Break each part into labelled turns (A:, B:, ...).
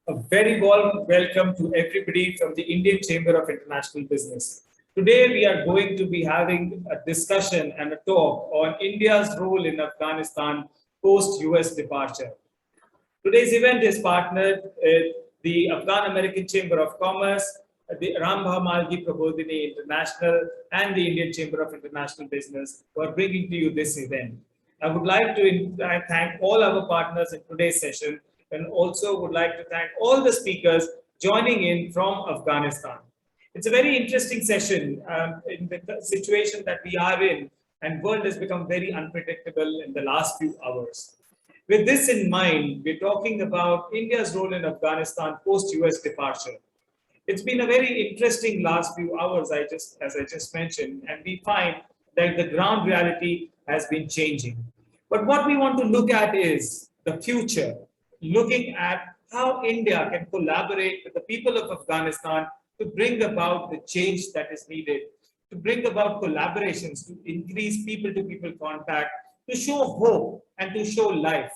A: A very warm welcome to everybody from the Indian Chamber of International Business. Today, we are going to be having a discussion and a talk on India's role in Afghanistan post-US departure. Today's event is partnered with the Afghan American Chamber of Commerce, the Rambhau Mhalgi Prabhodini International, and the Indian Chamber of International Business for bringing to you this event. I would like to thank all our partners in today's session and also would like to thank all the speakers joining in from Afghanistan. It's a very interesting session in the situation that we are in, and world has become very unpredictable in the last few hours. With this in mind, we're talking about India's role in Afghanistan post-US departure. It's been a very interesting last few hours, as I just mentioned, and we find that the ground reality has been changing. But what we want to look at is the future, looking at how India can collaborate with the people of Afghanistan to bring about the change that is needed, to bring about collaborations, to increase people-to-people contact, to show hope and to show life.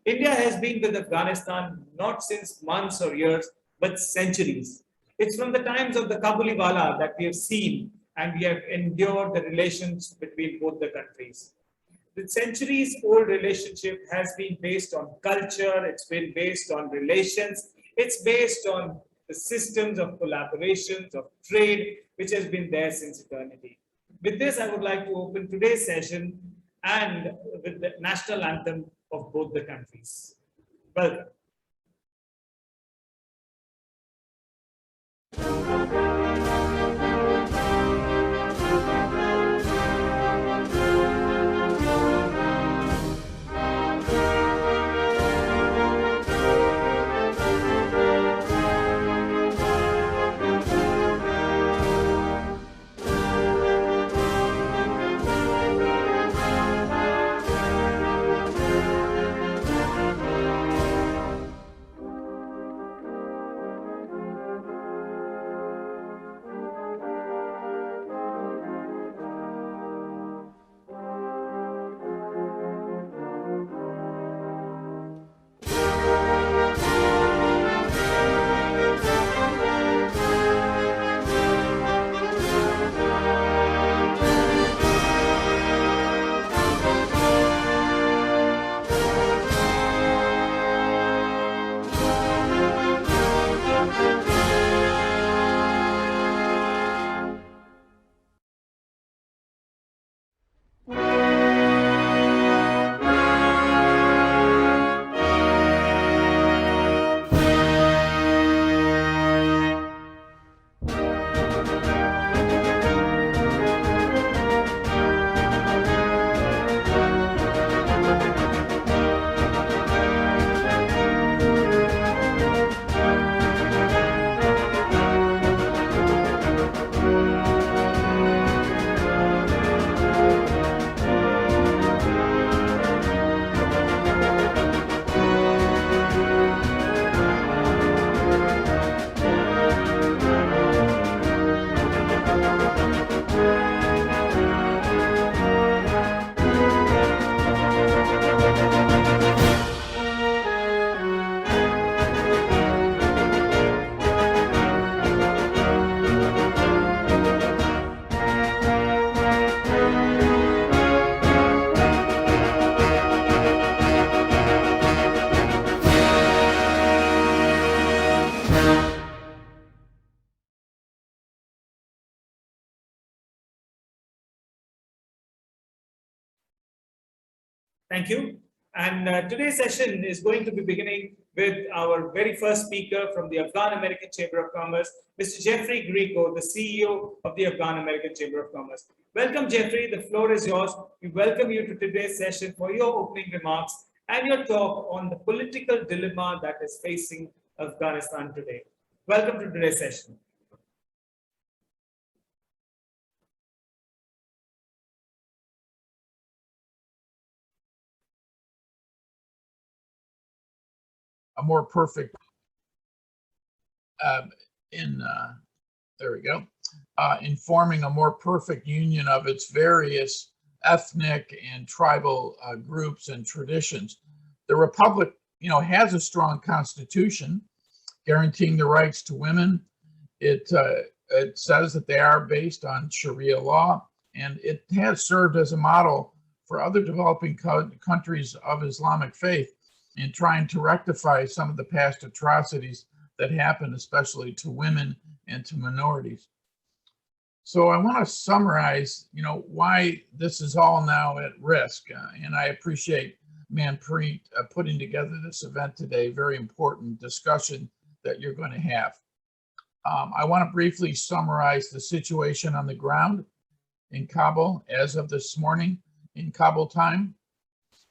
A: India has been with Afghanistan not since months or years, but centuries. It's from the times of the Kabuliwala that we have seen and we have endured the relations between both the countries. The centuries-old relationship has been based on culture, it's been based on relations, it's based on the systems of collaborations, of trade, which has been there since eternity. With this, I would like to open today's session and with the national anthem of both the countries. Welcome. Thank you. And today's session is going to be beginning with our very first speaker from the Afghan American Chamber of Commerce, Mr. Jeffrey Greco, the CEO of the Afghan American Chamber of Commerce. Welcome, Jeffrey. The floor is yours. We welcome you to today's session for your opening remarks and your talk on the political dilemma that is facing Afghanistan today. Welcome to today's session.
B: A more perfect there we go, informing a more perfect union of its various ethnic and tribal groups and traditions. The Republic, has a strong constitution. guaranteeing the rights to women. It says that they are based on Sharia law, and it has served as a model for other developing countries of Islamic faith in trying to rectify some of the past atrocities that happen, especially to women and to minorities. So I want to summarize, why this is all now at risk. And I appreciate Manpreet putting together this event today. Very important discussion that you're going to have. I want to briefly summarize the situation on the ground in Kabul as of this morning in Kabul time.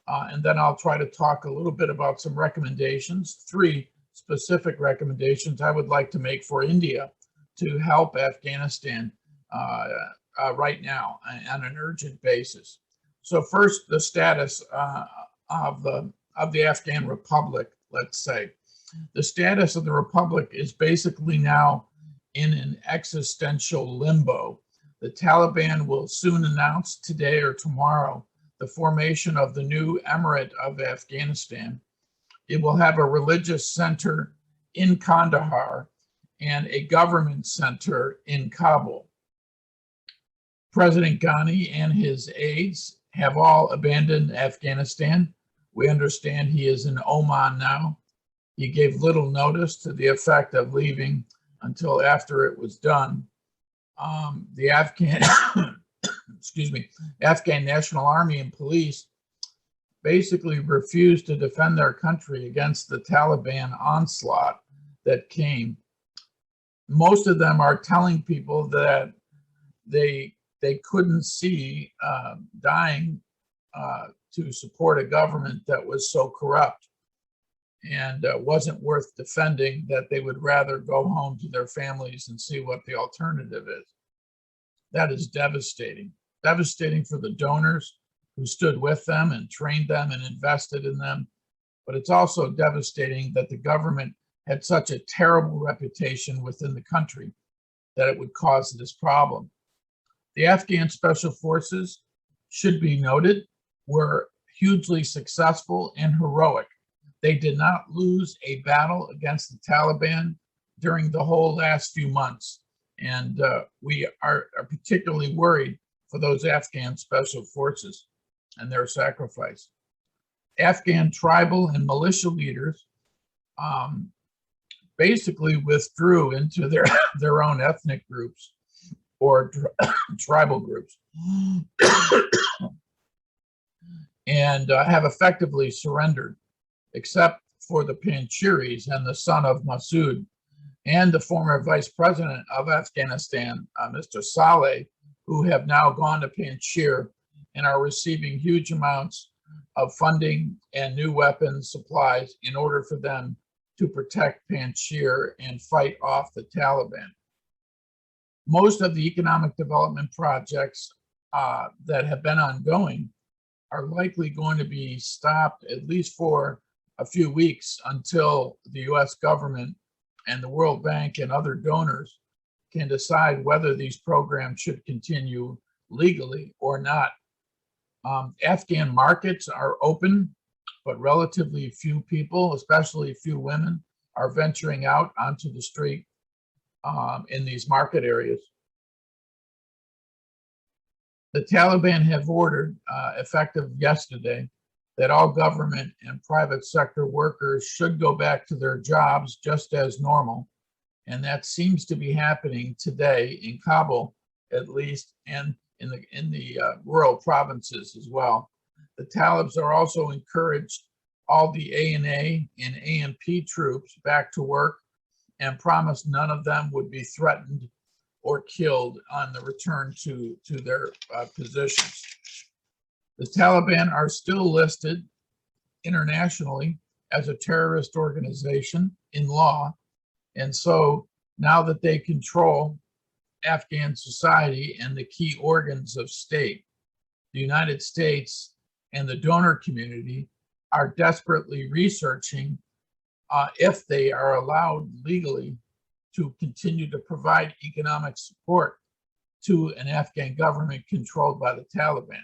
B: And then I'll try to talk a little bit about some recommendations, 3 specific recommendations I would like to make for India to help Afghanistan right now on an urgent basis. So first, the status of the Afghan Republic, let's say. The status of the Republic is basically now in an existential limbo. The Taliban will soon announce today or tomorrow the formation of the new Emirate of Afghanistan. It will have a religious center in Kandahar and a government center in Kabul. President Ghani and his aides have all abandoned Afghanistan. We understand he is in Oman now. He gave little notice to the effect of leaving until after it was done. The Afghan, Afghan National Army and police basically refused to defend their country against the Taliban onslaught that came. Most of them are telling people that they couldn't see dying to support a government that was so corrupt and wasn't worth defending, that they would rather go home to their families and see what the alternative is. That is devastating. Devastating for the donors who stood with them and trained them and invested in them. But it's also devastating that the government had such a terrible reputation within the country that it would cause this problem. The Afghan Special Forces, should be noted, were hugely successful and heroic. They did not lose a battle against the Taliban during the whole last few months. And we are particularly worried for those Afghan Special Forces and their sacrifice. Afghan tribal and militia leaders basically withdrew into their own ethnic groups or tribal groups and have effectively surrendered, except for the Panjshiris and the son of Massoud and the former vice president of Afghanistan, Mr. Saleh, who have now gone to Panjshir and are receiving huge amounts of funding and new weapons supplies in order for them to protect Panjshir and fight off the Taliban. Most of the economic development projects that have been ongoing are likely going to be stopped at least for a few weeks until the US government and the World Bank and other donors can decide whether these programs should continue legally or not. Afghan markets are open, but relatively few people, especially few women, are venturing out onto the street in these market areas. The Taliban have ordered, effective yesterday, that all government and private sector workers should go back to their jobs just as normal. And that seems to be happening today in Kabul, at least, and in the rural provinces as well. The Talibs are also encouraged all the ANA and AMP troops back to work and promised none of them would be threatened or killed on the return to their positions. The Taliban are still listed internationally as a terrorist organization in law. And so now that they control Afghan society and the key organs of state, the United States and the donor community are desperately researching if they are allowed legally to continue to provide economic support to an Afghan government controlled by the Taliban.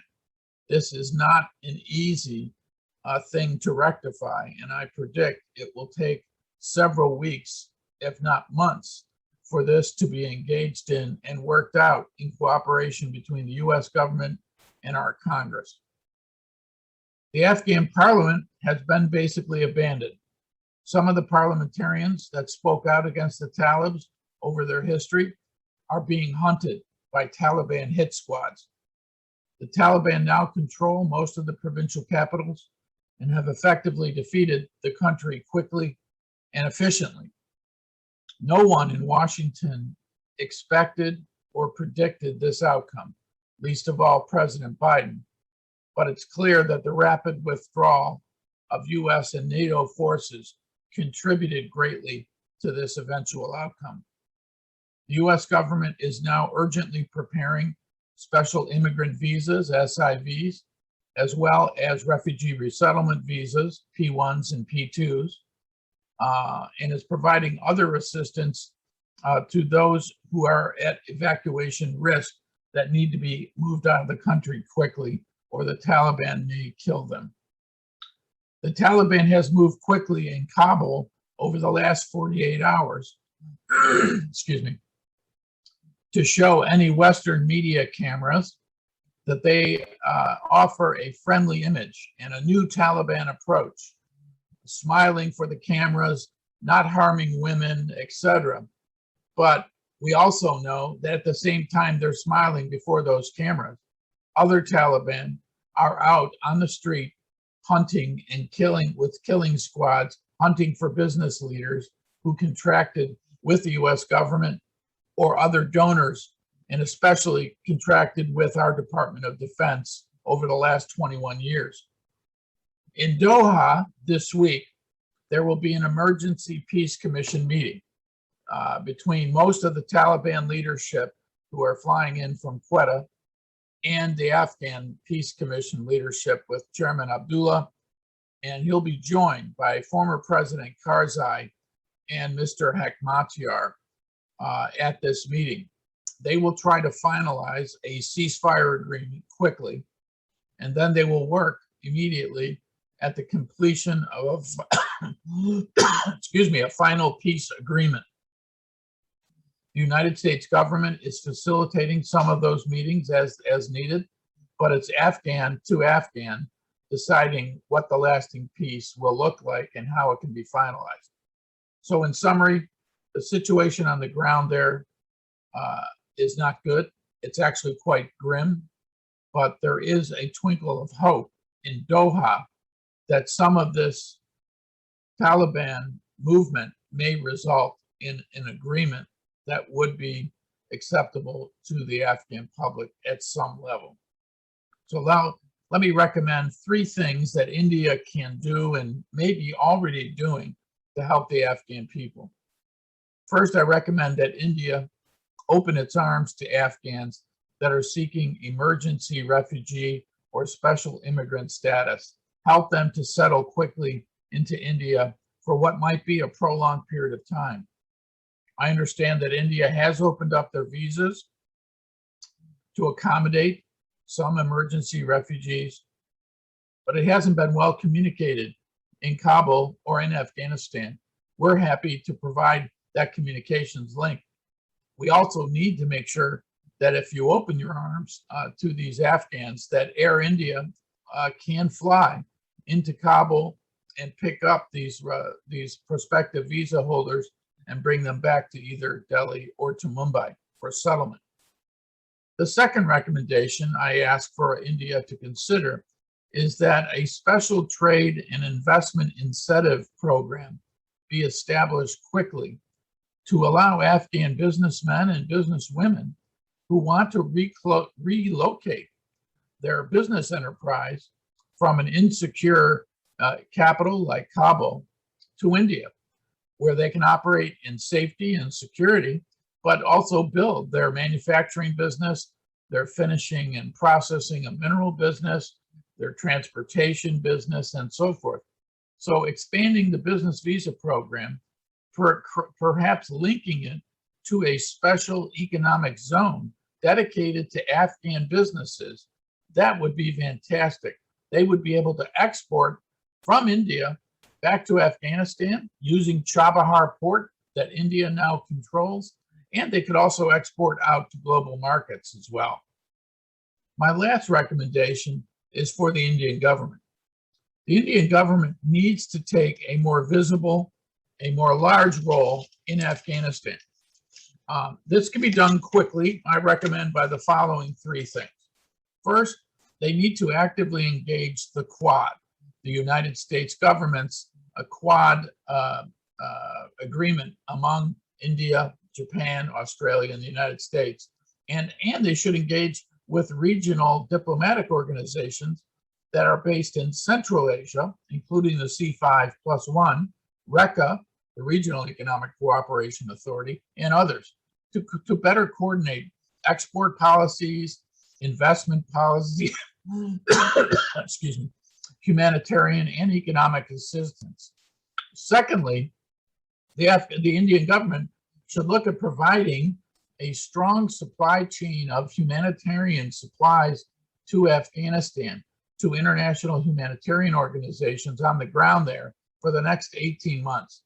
B: This is not an easy thing to rectify, and I predict it will take several weeks if not months, for this to be engaged in and worked out in cooperation between the US government and our Congress. The Afghan parliament has been basically abandoned. Some of the parliamentarians that spoke out against the Talibs over their history are being hunted by Taliban hit squads. The Taliban now control most of the provincial capitals and have effectively defeated the country quickly and efficiently. No one in Washington expected or predicted this outcome, least of all President Biden, but it's clear that the rapid withdrawal of US and NATO forces contributed greatly to this eventual outcome. The US government is now urgently preparing special immigrant visas, SIVs, as well as refugee resettlement visas, P1s and P2s, and is providing other assistance to those who are at evacuation risk that need to be moved out of the country quickly, or the Taliban may kill them. The Taliban has moved quickly in Kabul over the last 48 hours, excuse me, to show any Western media cameras that they offer a friendly image and a new Taliban approach, smiling for the cameras, not harming women, etc. But we also know that at the same time they're smiling before those cameras, other Taliban are out on the street hunting and killing with killing squads, hunting for business leaders who contracted with the US government or other donors, and especially contracted with our Department of Defense over the last 21 years. In Doha this week, there will be an emergency peace commission meeting between most of the Taliban leadership who are flying in from Quetta and the Afghan Peace Commission leadership with Chairman Abdullah, and he'll be joined by former President Karzai and Mr. Hekmatyar at this meeting. They will try to finalize a ceasefire agreement quickly, and then they will work immediately at the completion of excuse me, a final peace agreement. The United States government is facilitating some of those meetings as needed, but it's Afghan to Afghan deciding what the lasting peace will look like and how it can be finalized. So in summary, the situation on the ground there is not good. It's actually quite grim, but there is a twinkle of hope in Doha that some of this Taliban movement may result in an agreement that would be acceptable to the Afghan public at some level. So now let me recommend 3 things that India can do and maybe already doing to help the Afghan people. First, I recommend that India open its arms to Afghans that are seeking emergency refugee or special immigrant status, help them to settle quickly into India for what might be a prolonged period of time. I understand that India has opened up their visas to accommodate some emergency refugees, but it hasn't been well communicated in Kabul or in Afghanistan. We're happy to provide that communications link. We also need to make sure that if you open your arms to these Afghans, that Air India can fly into Kabul and pick up these prospective visa holders and bring them back to either Delhi or to Mumbai for settlement. The second recommendation I ask for India to consider is that a special trade and investment incentive program be established quickly to allow Afghan businessmen and businesswomen who want to relocate their business enterprise from an insecure capital like Kabul to India, where they can operate in safety and security, but also build their manufacturing business, their finishing and processing of mineral business, their transportation business, and so forth. So expanding the business visa program, perhaps linking it to a special economic zone dedicated to Afghan businesses, that would be fantastic. They would be able to export from India back to Afghanistan using Chabahar port that India now controls, and they could also export out to global markets as well. My last recommendation is for the Indian government. The Indian government needs to take a more visible, a more large role in Afghanistan. This can be done quickly, I recommend, by the following three things. First, they need to actively engage the Quad, the United States government's Quad agreement among India, Japan, Australia, and the United States. And they should engage with regional diplomatic organizations that are based in Central Asia, including the C5+1, RECA, the Regional Economic Cooperation Authority, and others, to better coordinate export policies, investment policy, excuse me, humanitarian and economic assistance. Secondly, the Indian government should look at providing a strong supply chain of humanitarian supplies to Afghanistan, to international humanitarian organizations on the ground there for the next 18 months.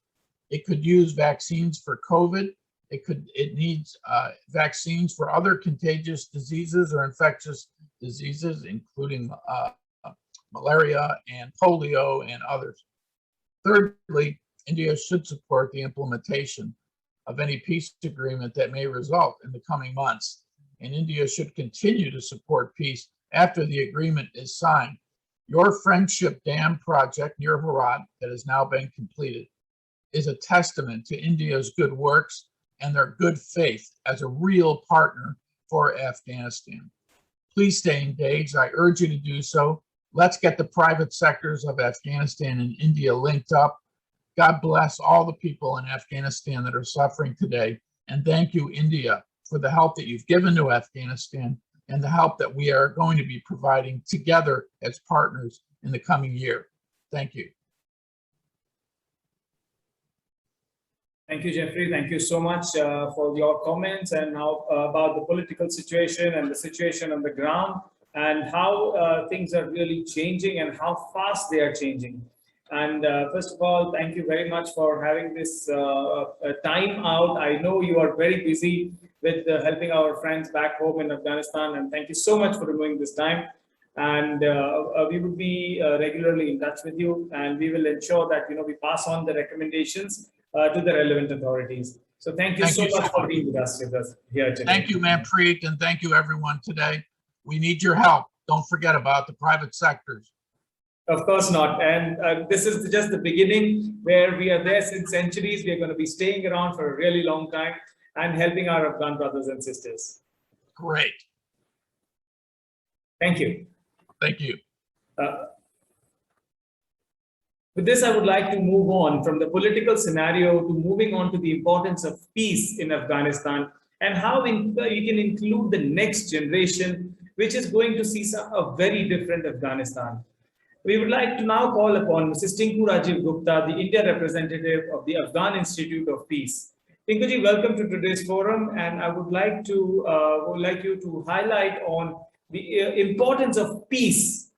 B: It could use vaccines for COVID. It needs vaccines for other contagious diseases or infectious diseases, including malaria and polio and others. Thirdly, India should support the implementation of any peace agreement that may result in the coming months. And India should continue to support peace after the agreement is signed. Your Friendship Dam project near Herat that has now been completed is a testament to India's good works and their good faith as a real partner for Afghanistan. Please stay engaged. I urge you to do so. Let's get the private sectors of Afghanistan and India linked up. God bless all the people in Afghanistan that are suffering today. And thank you, India, for the help that you've given to Afghanistan and the help that we are going to be providing together as partners in the coming year. Thank you.
A: Thank you, Jeffrey. Thank you so much for your comments and how about the political situation and the situation on the ground and how things are really changing and how fast they are changing. And first of all, thank you very much for having this time out. I know you are very busy with helping our friends back home in Afghanistan, and thank you so much for removing this time. And we will be regularly in touch with you, and we will ensure that we pass on the recommendations to the relevant authorities. So thank you so much for being with us here today.
B: Thank you, Manpreet, and thank you everyone today. We need your help. Don't forget about the private sectors.
A: Of course not. And this is just the beginning where we are there since centuries. We are going to be staying around for a really long time and helping our Afghan brothers and sisters.
B: Great.
A: Thank you.
B: Thank you.
A: With this, I would like to move on from the political scenario to moving on to the importance of peace in Afghanistan and how you can include the next generation, which is going to see a very different Afghanistan. We would like to now call upon Mrs. Tinku Rajiv Gupta, the India representative of the Afghan Institute of Peace. Tinkuji, welcome to today's forum, and I would like you to highlight on the importance of peace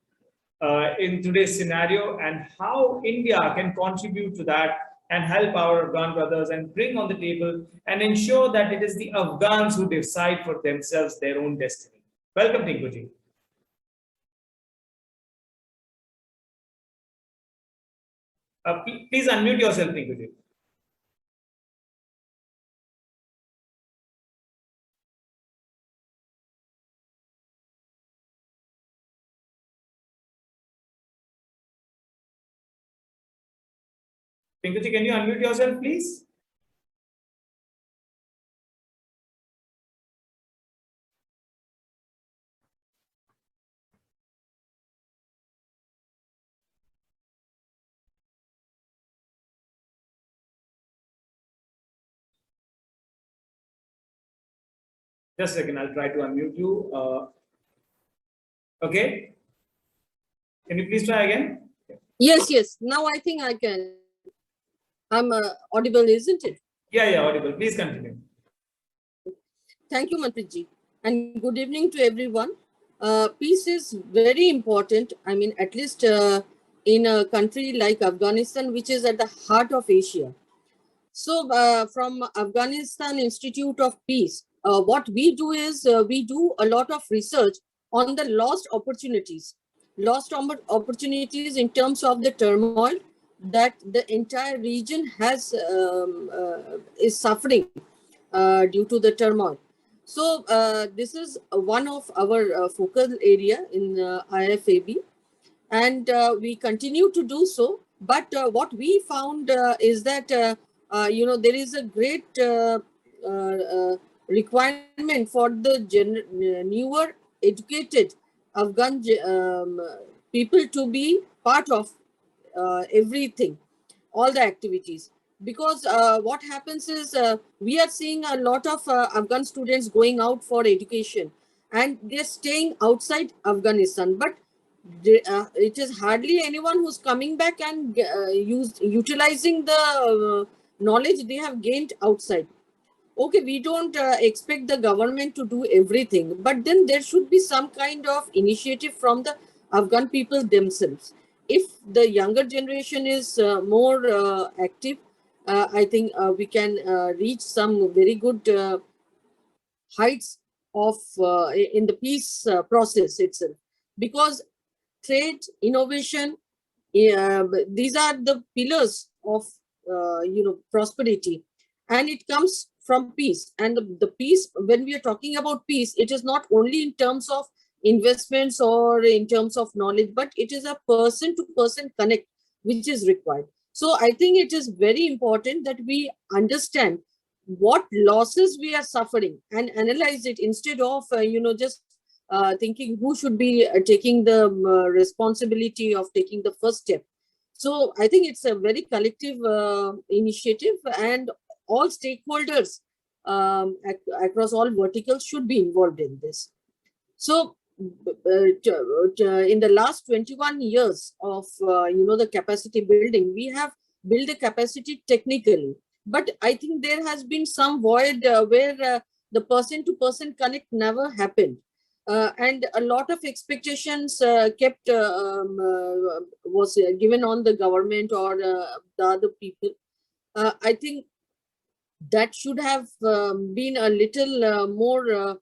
A: in today's scenario and how India can contribute to that and help our Afghan brothers and bring on the table and ensure that it is the Afghans who decide for themselves their own destiny. Welcome, Tinkuji. Please unmute yourself, Tinkuji. Tinkuji, can you unmute yourself, please? Just a second, I'll try to unmute you. Okay. Can you please try again?
C: Yes. Now I think I can. I'm audible, isn't it?
A: Yeah, audible. Please continue.
C: Thank you, Manpreet, and good evening to everyone. Peace is very important. I mean, at least in a country like Afghanistan, which is at the heart of Asia. So from Afghanistan Institute of Peace, what we do is we do a lot of research on the lost opportunities in terms of the turmoil that the entire region has is suffering due to the turmoil. So this is one of our focal area in IFAB, and we continue to do so. But what we found is that there is a great requirement for the newer educated Afghan people to be part of everything, all the activities. Because what happens is we are seeing a lot of Afghan students going out for education and they're staying outside Afghanistan. But it is hardly anyone who's coming back and utilizing the knowledge they have gained outside. Okay, we don't expect the government to do everything, but then there should be some kind of initiative from the Afghan people themselves. If the younger generation is more active, I think we can reach some very good heights of in the peace process itself. Because trade, innovation, these are the pillars of prosperity, and it comes from peace. And the peace, when we are talking about peace, it is not only in terms of investments or in terms of knowledge, but it is a person to person connect which is required. So I think it is very important that we understand what losses we are suffering and analyze it, instead of just thinking who should be taking the responsibility of taking the first step. So I think it's a very collective initiative, and all stakeholders across all verticals should be involved in this. So in the last 21 years of the capacity building, we have built the capacity technically, but I think there has been some void where the person to person connect never happened. And a lot of expectations kept was given on the government or the other people. I think that should have been a little more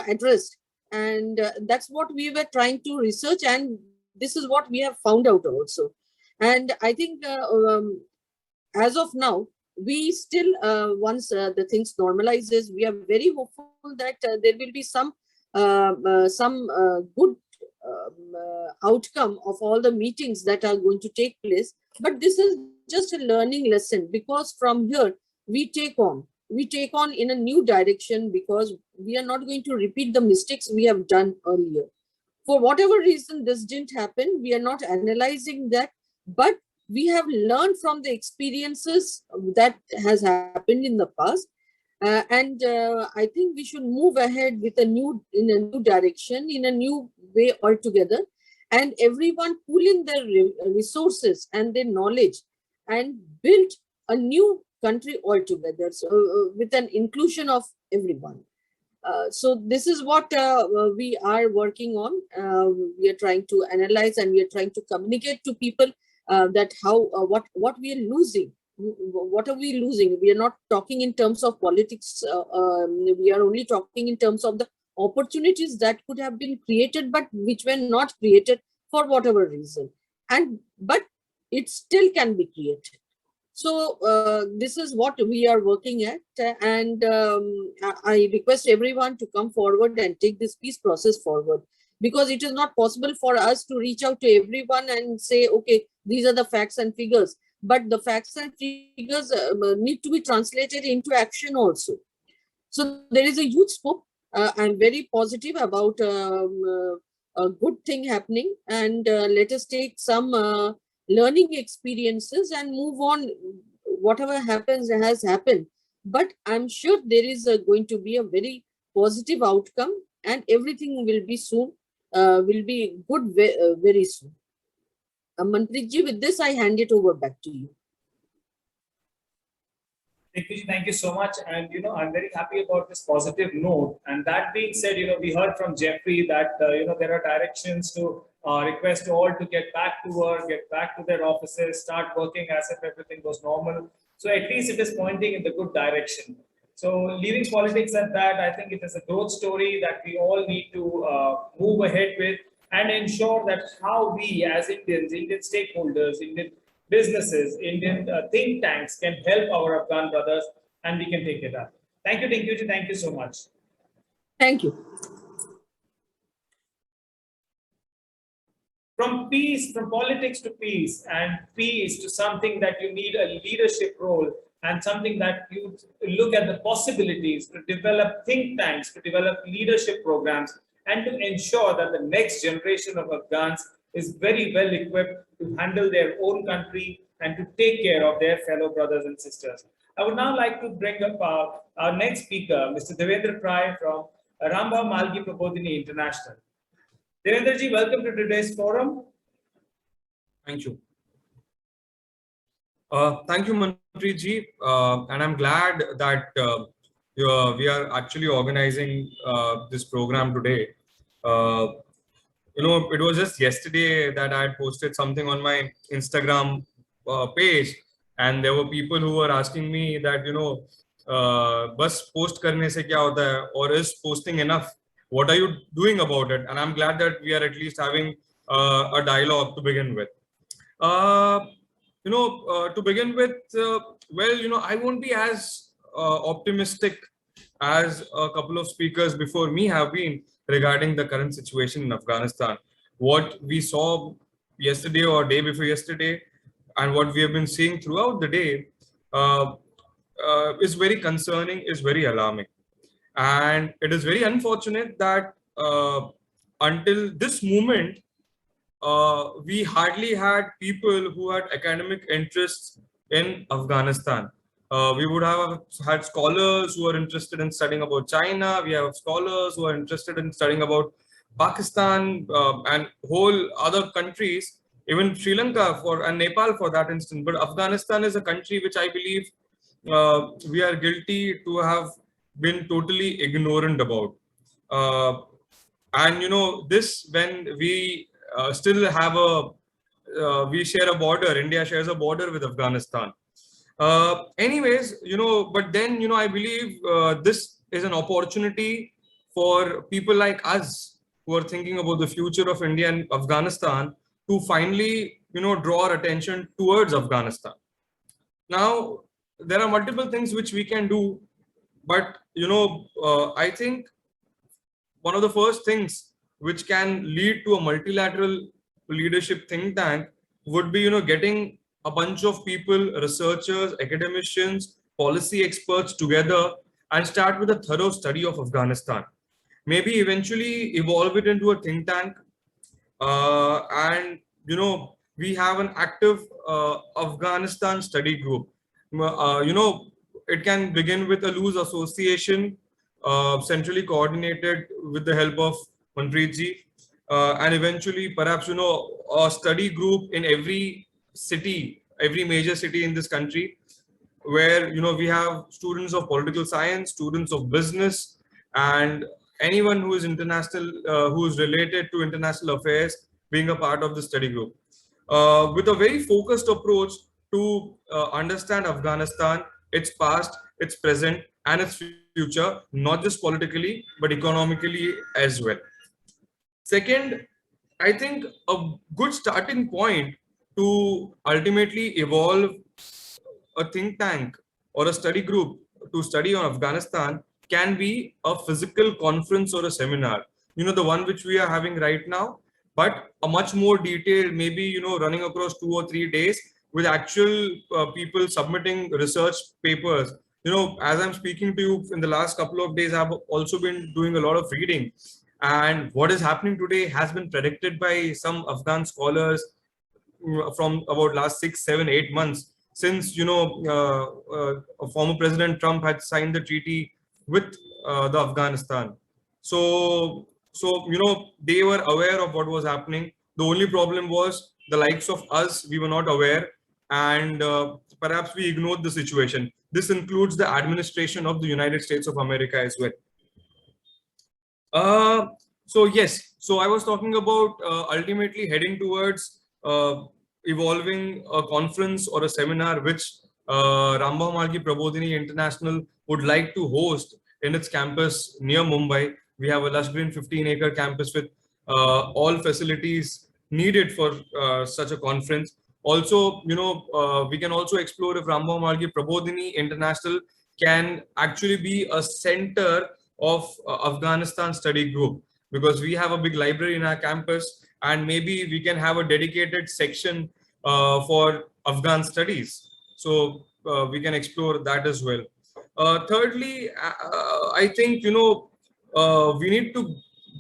C: addressed, and that's what we were trying to research, and this is what we have found out also. And I think as of now, we still once the things normalizes, we are very hopeful that there will be some good outcome of all the meetings that are going to take place. But this is just a learning lesson, because from here we take on in a new direction, because we are not going to repeat the mistakes we have done earlier. For whatever reason this didn't happen, we are not analyzing that, but we have learned from the experiences that has happened in the past. And I think we should move ahead with in a new direction, in a new way altogether, and everyone pool in their resources and their knowledge and build a new country altogether, so with an inclusion of everyone. So this is what we are working on. We are trying to analyze, and we are trying to communicate to people that how what we are losing. What are we losing? We are not talking in terms of politics. We are only talking in terms of the opportunities that could have been created, but which were not created for whatever reason. But it still can be created. So this is what we are working at, and I request everyone to come forward and take this peace process forward, because it is not possible for us to reach out to everyone and say, okay, these are the facts and figures. But the facts and figures need to be translated into action also. So there is a huge scope. I'm very positive about a good thing happening, and let us take some learning experiences and move on. Whatever happens has happened, but I'm sure there is going to be a very positive outcome, and everything will be soon, will be good very soon. Manpreet ji, with this I hand it over back to you.
A: Thank you so much. And, I'm very happy about this positive note. And that being said, we heard from Jeffrey that, there are directions to request all to get back to work, get back to their offices, start working as if everything was normal. So at least it is pointing in the good direction. So leaving politics at that, I think it is a growth story that we all need to move ahead with and ensure that how we as Indians, Indian stakeholders, Indian businesses, Indian think tanks can help our Afghan brothers and we can take it up. Thank you, Tinkuji. Thank you so much.
C: Thank you.
A: From peace, from politics to peace, and peace to something that you need a leadership role and something that you look at the possibilities to develop think tanks, to develop leadership programs, and to ensure that the next generation of Afghans is very well equipped to handle their own country and to take care of their fellow brothers and sisters. I would now like to bring up our next speaker, Mr. Devendra Prai from Rambhau Mhalgi Prabhodini International. Devendra ji, welcome to today's forum.
D: Thank you. Thank you, Manpreet ji. And I'm glad that we are actually organizing this program today. It was just yesterday that I had posted something on my Instagram page, and there were people who were asking me that, bus post karne se kya hota hai, or is posting enough? What are you doing about it? And I'm glad that we are at least having a dialogue to begin with. To begin with, I won't be as optimistic as a couple of speakers before me have been regarding the current situation in Afghanistan. What we saw yesterday or day before yesterday, and what we have been seeing throughout the day is very concerning, is very alarming. And it is very unfortunate that until this moment, we hardly had people who had academic interests in Afghanistan. We would have had scholars who are interested in studying about China. We have scholars who are interested in studying about Pakistan and whole other countries, even Sri Lanka and Nepal for that instance. But Afghanistan is a country which I believe we are guilty to have been totally ignorant about. This when we still have we share a border, India shares a border with Afghanistan. But then, I believe this is an opportunity for people like us who are thinking about the future of India and Afghanistan to finally, draw our attention towards Afghanistan. Now, there are multiple things which we can do, but, I think one of the first things which can lead to a multilateral leadership think tank would be, getting a bunch of people, researchers, academicians, policy experts together and start with a thorough study of Afghanistan. Maybe eventually evolve it into a think tank. We have an active Afghanistan study group. It can begin with a loose association, centrally coordinated with the help of Manpreet ji, and eventually perhaps, a study group in every city, every major city in this country, where, we have students of political science, students of business, and anyone who is international, who is related to international affairs being a part of the study group. With a very focused approach to understand Afghanistan, its past, its present, and its future, not just politically, but economically as well. Second, I think a good starting point to ultimately evolve a think tank or a study group to study on Afghanistan can be a physical conference or a seminar, the one which we are having right now, but a much more detailed, maybe, running across 2 or 3 days with actual people submitting research papers. As I'm speaking to you in the last couple of days, I've also been doing a lot of reading. And what is happening today has been predicted by some Afghan scholars from about last 6, 7, 8 months, since former President Trump had signed the treaty with the Afghanistan. So they were aware of what was happening. The only problem was the likes of us, we were not aware, and perhaps we ignored the situation. This includes the administration of the United States of America as well. So I was talking about ultimately heading towards evolving a conference or a seminar which Rambhau Mhalgi Prabhodini International would like to host in its campus near Mumbai. We have a lush green 15-acre campus with all facilities needed for such a conference. Also, we can also explore if Rambhau Mhalgi Prabhodini International can actually be a center of Afghanistan study group, because we have a big library in our campus, and maybe we can have a dedicated section for Afghan studies. So we can explore that as well. Thirdly, I think, we need to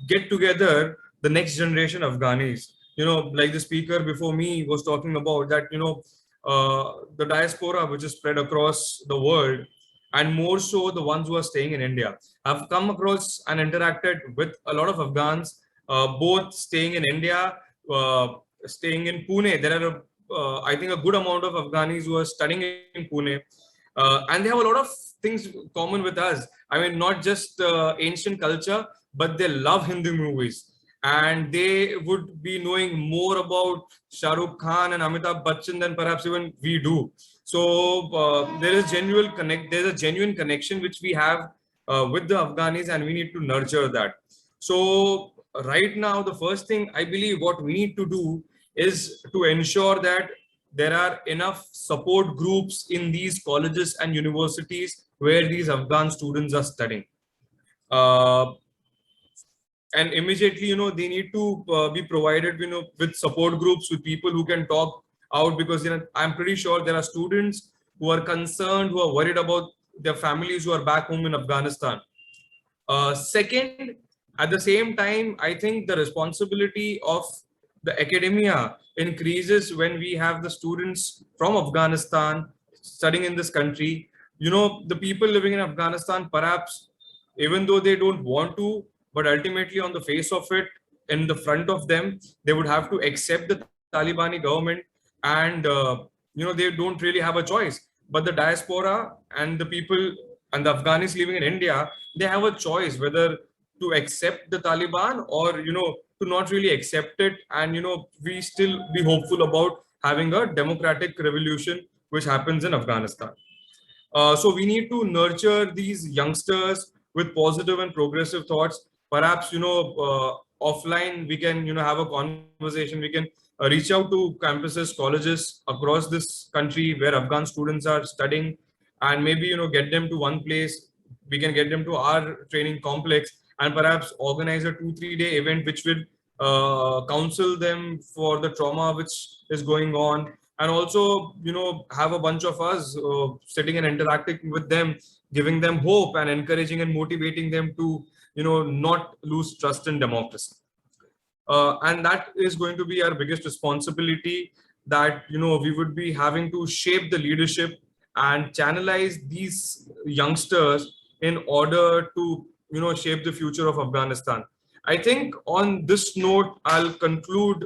D: get together the next generation Afghanis. Like the speaker before me was talking about that, the diaspora which is spread across the world, and more so the ones who are staying in India. I've come across and interacted with a lot of Afghans, both staying in India, staying in Pune. There are, I think, a good amount of Afghanis who are studying in Pune. And they have a lot of things common with us. I mean, not just ancient culture, but they love Hindi movies. And they would be knowing more about Shah Rukh Khan and Amitabh Bachchan than perhaps even we do. So there's a genuine connection which we have with the Afghanis, and we need to nurture that. So right now, the first thing I believe what we need to do is to ensure that there are enough support groups in these colleges and universities where these Afghan students are studying. And immediately, they need to be provided, with support groups, with people who can talk out, because, I'm pretty sure there are students who are concerned, who are worried about their families who are back home in Afghanistan. Second, at the same time, I think the responsibility of the academia increases when we have the students from Afghanistan studying in this country. The people living in Afghanistan, perhaps, even though they don't want to, but ultimately on the face of it, in the front of them, they would have to accept the Talibani government, and they don't really have a choice. But the diaspora and the people and the Afghanis living in India, they have a choice whether to accept the Taliban or, to not really accept it, and, we still be hopeful about having a democratic revolution which happens in Afghanistan. So we need to nurture these youngsters with positive and progressive thoughts. Perhaps, offline, we can, have a conversation. We can reach out to campuses, colleges across this country where Afghan students are studying, and maybe, get them to one place. We can get them to our training complex, and perhaps organize a 2-3 day event which will counsel them for the trauma which is going on, and also, have a bunch of us sitting and interacting with them, giving them hope and encouraging and motivating them to, not lose trust in democracy. And that is going to be our biggest responsibility, that, we would be having to shape the leadership and channelize these youngsters in order to, shape the future of Afghanistan. I think on this note, I'll conclude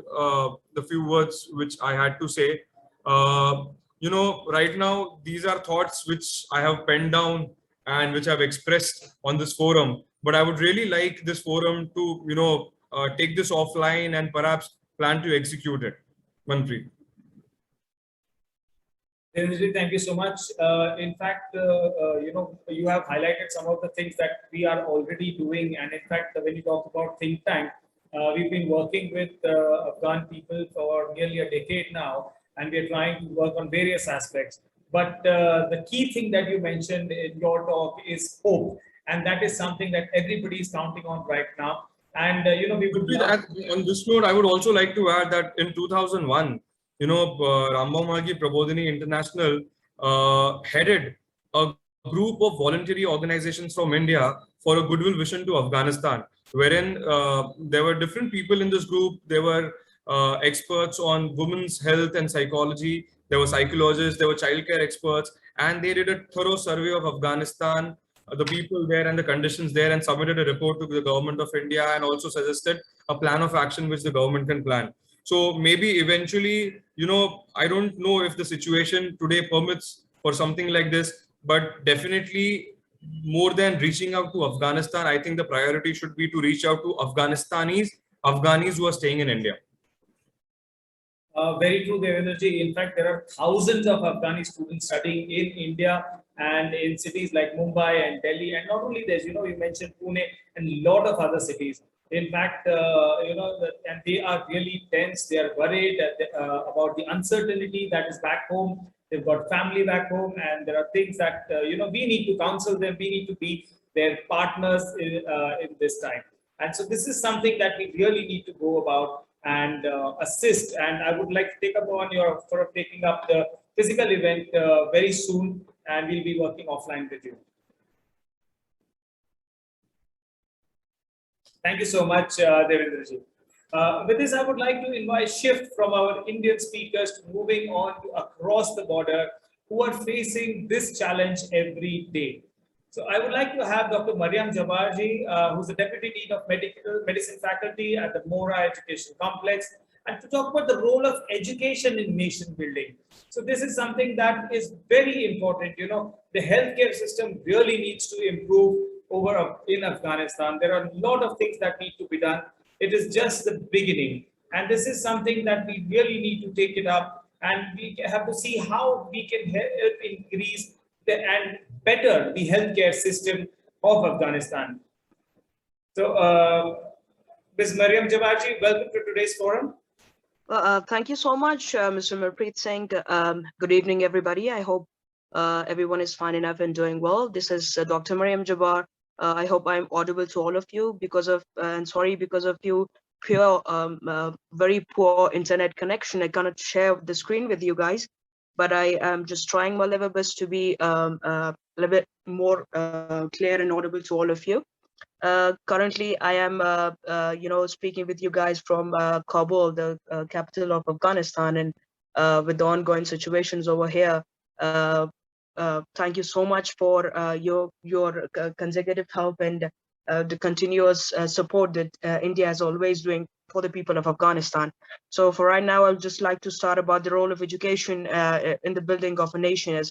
D: the few words which I had to say. Right now, these are thoughts which I have penned down and which I've expressed on this forum. But I would really like this forum to, take this offline and perhaps plan to execute it. Manpreet.
A: Thank you so much. In fact, you have highlighted some of the things that we are already doing. And in fact, when you talk about think tank, we've been working with Afghan people for nearly a decade now, and we're trying to work on various aspects. But the key thing that you mentioned in your talk is hope. And that is something that everybody is counting on right now. And, we would
D: on this note, I would also like to add that in 2001, Rambhau Mhalgi Prabhodini International headed a group of voluntary organizations from India for a goodwill vision to Afghanistan, wherein there were different people in this group. There were experts on women's health and psychology. There were psychologists, there were childcare experts, and they did a thorough survey of Afghanistan, the people there and the conditions there, and submitted a report to the government of India, and also suggested a plan of action which the government can plan. So maybe eventually, I don't know if the situation today permits for something like this, but definitely more than reaching out to Afghanistan, I think the priority should be to reach out to Afghanis who are staying in India.
A: Very true, Devendraji. In fact, there are thousands of Afghani students studying in India and in cities like Mumbai and Delhi. And not only this, you mentioned Pune and a lot of other cities. In fact, and they are really tense. They are worried about the uncertainty that is back home. They've got family back home, and there are things that we need to counsel them. We need to be their partners in this time. And so this is something that we really need to go about and assist. And I would like to take up on your sort of taking up the physical event very soon, and we'll be working offline with you. Thank you so much, Devendraji. With this, I would like to invite shift from our Indian speakers to moving on to across the border who are facing this challenge every day. So I would like to have Dr. Mariam Jabarji, who's the Deputy Dean of Medicine Faculty at the Mora Education Complex, and to talk about the role of education in nation building. So this is something that is very important. The healthcare system really needs to improve in Afghanistan. There are a lot of things that need to be done. It is just the beginning. And this is something that we really need to take it up, and we have to see how we can help increase and better the healthcare system of Afghanistan. So, Ms. Mariam Jabarji, welcome to today's forum.
E: Thank you so much, Mr. Manpreet Singh. Good evening, everybody. I hope everyone is fine enough and doing well. This is Dr. Mariam Jabar. I hope I'm audible to all of you because of very poor internet connection. I cannot share the screen with you guys, but I am just trying my level best to be a little bit more clear and audible to all of you. Currently, I am, speaking with you guys from Kabul, the capital of Afghanistan, and with the ongoing situations over here. Thank you so much for your consecutive help and the continuous support that India is always doing for the people of Afghanistan. So for right now, I'd just like to start about the role of education in the building of a nation.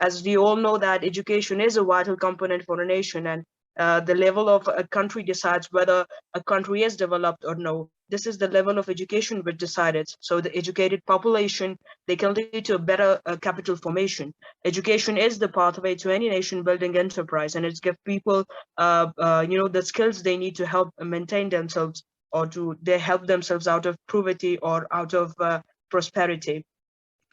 E: As we all know that education is a vital component for a nation, and the level of a country decides whether a country is developed or no. This is the level of education which decides. So the educated population, they can lead to a better capital formation. Education is the pathway to any nation building enterprise, and it gives people, the skills they need to help maintain themselves, or they help themselves out of poverty or out of prosperity.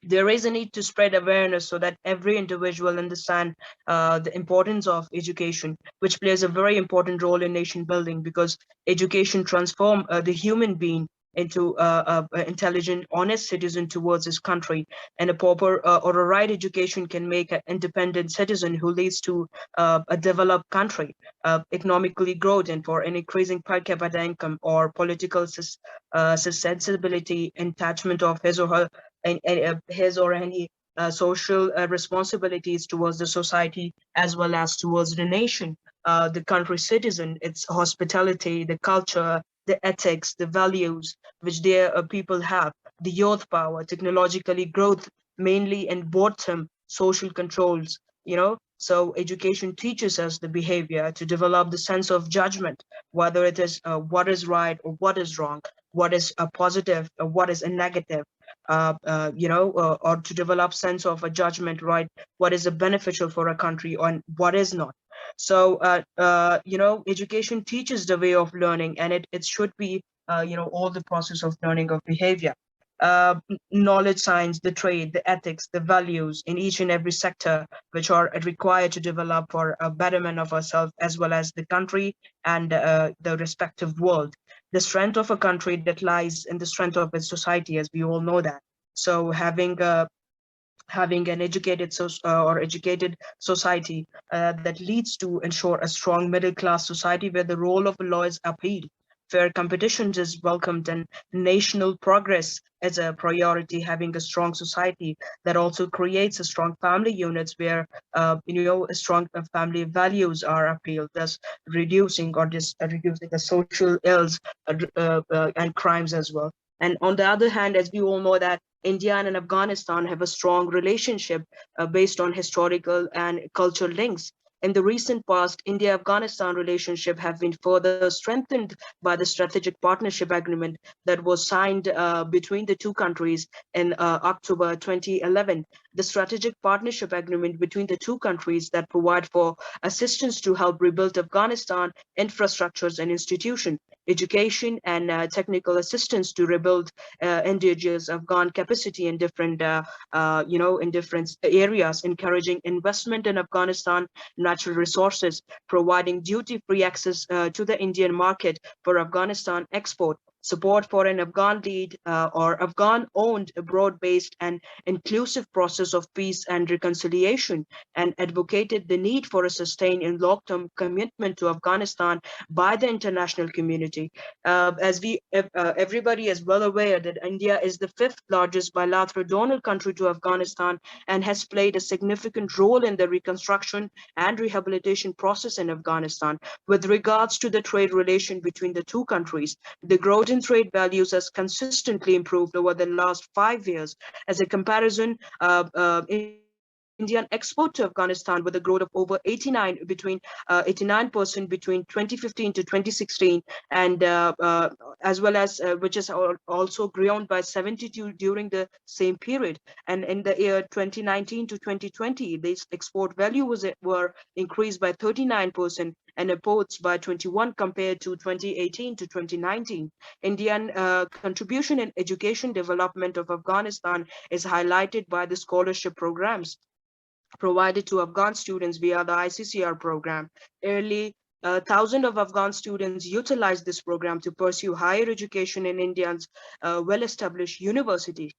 E: There is a need to spread awareness so that every individual understand the importance of education, which plays a very important role in nation building, because education transforms the human being into an intelligent, honest citizen towards his country. And a proper or a right education can make an independent citizen who leads to a developed country, economically growth, and for an increasing per capita income or political sensibility, attachment of his or her and his or any social responsibilities towards the society as well as towards the nation, the country citizen, its hospitality, the culture, the ethics, the values which their people have, the youth power, technologically growth, mainly in bottom social controls, So education teaches us the behavior to develop the sense of judgment, whether it is what is right or what is wrong, what is a positive or what is a negative, or to develop sense of a judgment, right? What is beneficial for a country and what is not. So, education teaches the way of learning, and it should be, all the process of learning of behavior. Knowledge, science, the trade, the ethics, the values in each and every sector, which are required to develop for a betterment of ourselves as well as the country and the respective world. The strength of a country that lies in the strength of its society, as we all know that. So having an educated educated society that leads to ensure a strong middle class society where the role of the law is upheld, fair competition is welcomed, and national progress as a priority. Having a strong society that also creates a strong family units where strong family values are upheld, thus reducing the social ills and crimes as well. And on the other hand, as we all know that India and Afghanistan have a strong relationship based on historical and cultural links. In the recent past, India-Afghanistan relationship have been further strengthened by the strategic partnership agreement that was signed between the two countries in October 2011. The strategic partnership agreement between the two countries that provide for assistance to help rebuild Afghanistan infrastructures and institutions, education and technical assistance to rebuild indigenous Afghan capacity in different, in different areas, encouraging investment in Afghanistan natural resources, providing duty-free access to the Indian market for Afghanistan export, support for an Afghan-led or Afghan-owned, broad-based and inclusive process of peace and reconciliation, and advocated the need for a sustained and long-term commitment to Afghanistan by the international community. As everybody is well aware that India is the 5th largest bilateral donor country to Afghanistan and has played a significant role in the reconstruction and rehabilitation process in Afghanistan. With regards to the trade relation between the two countries, the growth in trade values has consistently improved over the last 5 years. As a comparison, Indian export to Afghanistan with a growth of over 89% between 2015 to 2016, and as well as which has also grown by 72 during the same period. And in the year 2019 to 2020, this export value were increased by 39% and imports by 21 compared to 2018 to 2019. Indian contribution in education development of Afghanistan is highlighted by the scholarship programs provided to Afghan students via the ICCR program. Early thousands of Afghan students utilized this program to pursue higher education in India's well-established universities.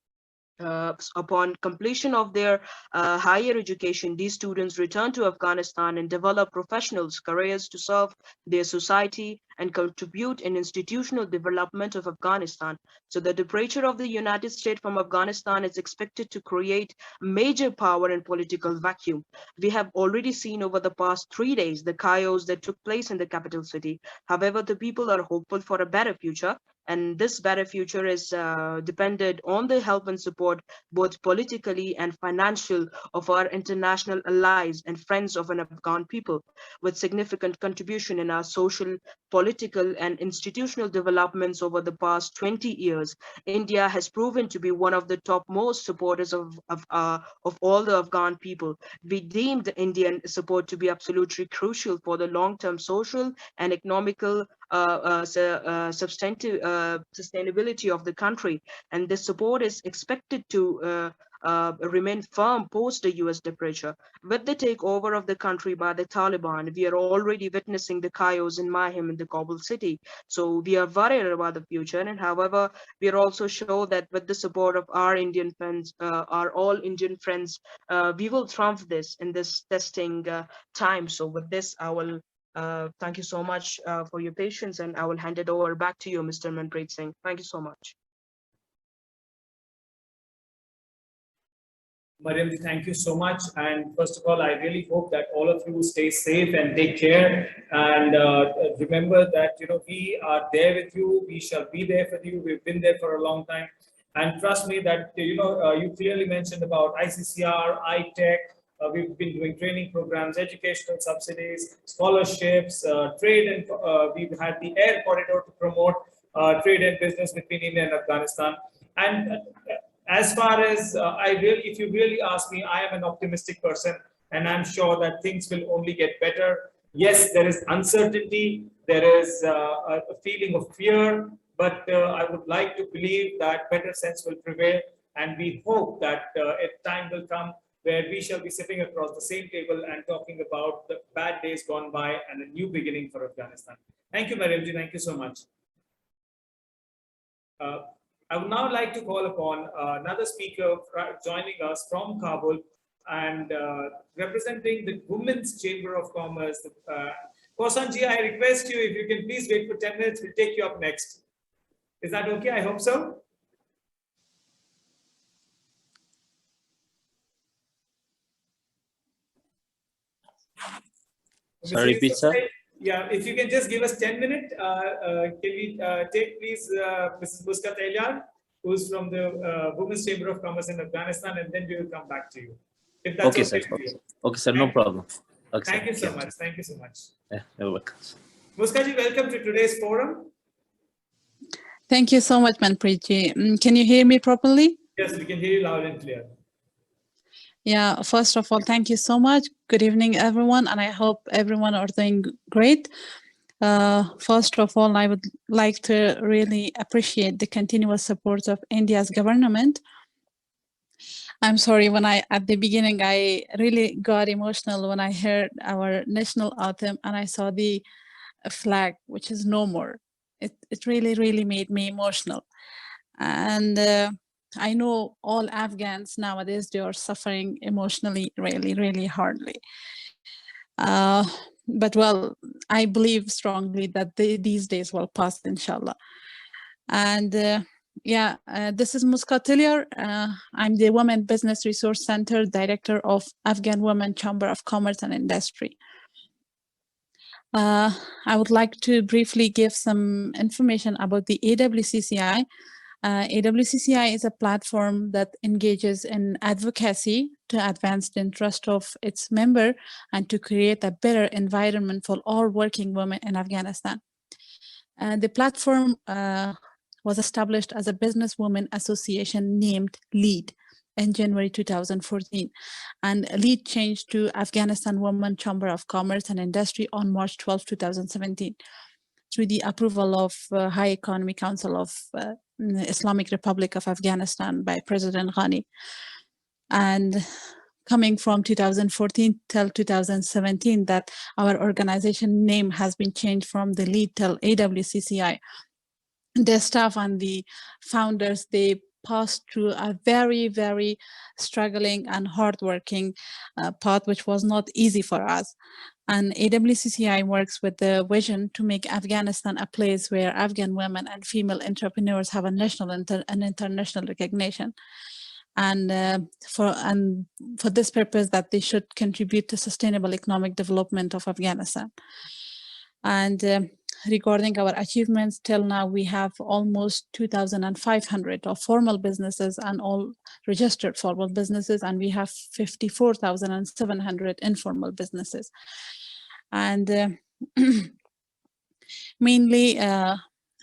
E: Upon completion of their higher education, these students return to Afghanistan and develop professionals' careers to serve their society and contribute in institutional development of Afghanistan. So the departure of the United States from Afghanistan is expected to create major power and political vacuum. We have already seen over the past 3 days the chaos that took place in the capital city. However, the people are hopeful for a better future, and this better future is dependent on the help and support, both politically and financial, of our international allies and friends of an Afghan people. With significant contribution in our social, political, and institutional developments over the past 20 years, India has proven to be one of the topmost supporters of all the Afghan people. We deem the Indian support to be absolutely crucial for the long-term social and economical sustainability of the country, and this support is expected to remain firm post the US departure. With the takeover of the country by the Taliban, we are already witnessing the chaos in Mahim in the Kabul city. So we are worried about the future, and however, we are also sure that with the support of our Indian friends, our all Indian friends, we will triumph this in this testing time. So with this, I will thank you so much for your patience, and I will hand it over back to you, Mr. Manpreet Singh. Thank you so much.
A: Mariam, thank you so much. And first of all, I really hope that all of you stay safe and take care. And remember that, we are there with you. We shall be there for you. We've been there for a long time. And trust me that, you clearly mentioned about ICCR, ITech. We've been doing training programs, educational subsidies, scholarships, trade, and we've had the air corridor to promote trade and business between India and Afghanistan. And as far as if you really ask me, I am an optimistic person, and I'm sure that things will only get better. Yes, there is uncertainty, there is a feeling of fear, but I would like to believe that better sense will prevail, and we hope that a time will come where we shall be sitting across the same table and talking about the bad days gone by and a new beginning for Afghanistan. Thank you, Mariamji. Thank you so much. I would now like to call upon another speaker joining us from Kabul and representing the Women's Chamber of Commerce. Kosanji, I request you, if you can please wait for 10 minutes, we'll take you up next. Is that okay? I hope so.
F: Sorry, pizza.
A: Yeah, if you can just give us 10 minutes, can we take please Mrs. Muskat Elyar, who's from the Women's Chamber of Commerce in Afghanistan, and then we will come back to you. If that's
F: Okay, sir. Okay, sir, no problem.
A: Thank you so much. Thank you so much.
F: Yeah, you're welcome.
A: Muskaji, welcome to today's forum.
G: Thank you so much, Manpreet. Can you hear me properly?
A: Yes, we can hear you loud and clear.
G: Yeah, first of all, thank you so much. Good evening, everyone, and I hope everyone are doing great. First of all, I would like to really appreciate the continuous support of India's government. I'm sorry, at the beginning, I really got emotional when I heard our national anthem and I saw the flag, which is no more. It really, really made me emotional. And I know all Afghans nowadays, they are suffering emotionally, really, really hardly. But well, I believe strongly that these days will pass, inshallah. And this is Muska Tiliar. I'm the Women Business Resource Center Director of Afghan Women Chamber of Commerce and Industry. I would like to briefly give some information about the AACCI. AACCI is a platform that engages in advocacy to advance the interest of its member and to create a better environment for all working women in Afghanistan. The platform was established as a businesswoman association named LEAD in January 2014, and LEAD changed to Afghanistan Women Chamber of Commerce and Industry on March 12, 2017, through the approval of High Economic Council of Islamic Republic of Afghanistan by President Ghani. And coming from 2014 till 2017, that our organization name has been changed from the LEAD till AACCI. The staff and the founders, they passed through a very, very struggling and hardworking path, which was not easy for us. And AACCI works with the vision to make Afghanistan a place where Afghan women and female entrepreneurs have a national and international recognition. And for this purpose, that they should contribute to sustainable economic development of Afghanistan. And regarding our achievements, till now we have almost 2,500 of formal businesses and all registered formal businesses, and we have 54,700 informal businesses. And mainly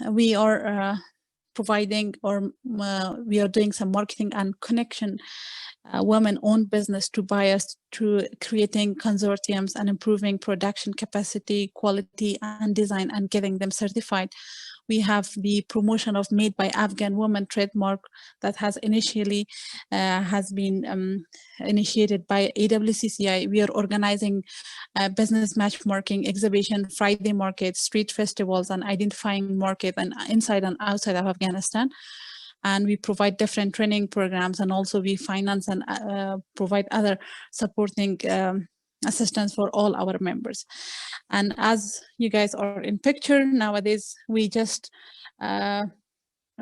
G: we are providing, or we are doing some marketing and connection women-owned business to buyers through creating consortiums and improving production capacity, quality, and design, and getting them certified. We have the promotion of Made by Afghan Women trademark that has initially been initiated by AACCI. We are organizing business matchmaking exhibition, Friday markets, street festivals, and identifying market and inside and outside of Afghanistan. And we provide different training programs, and also we finance and provide other supporting assistance for all our members. And as you guys are in picture, nowadays we just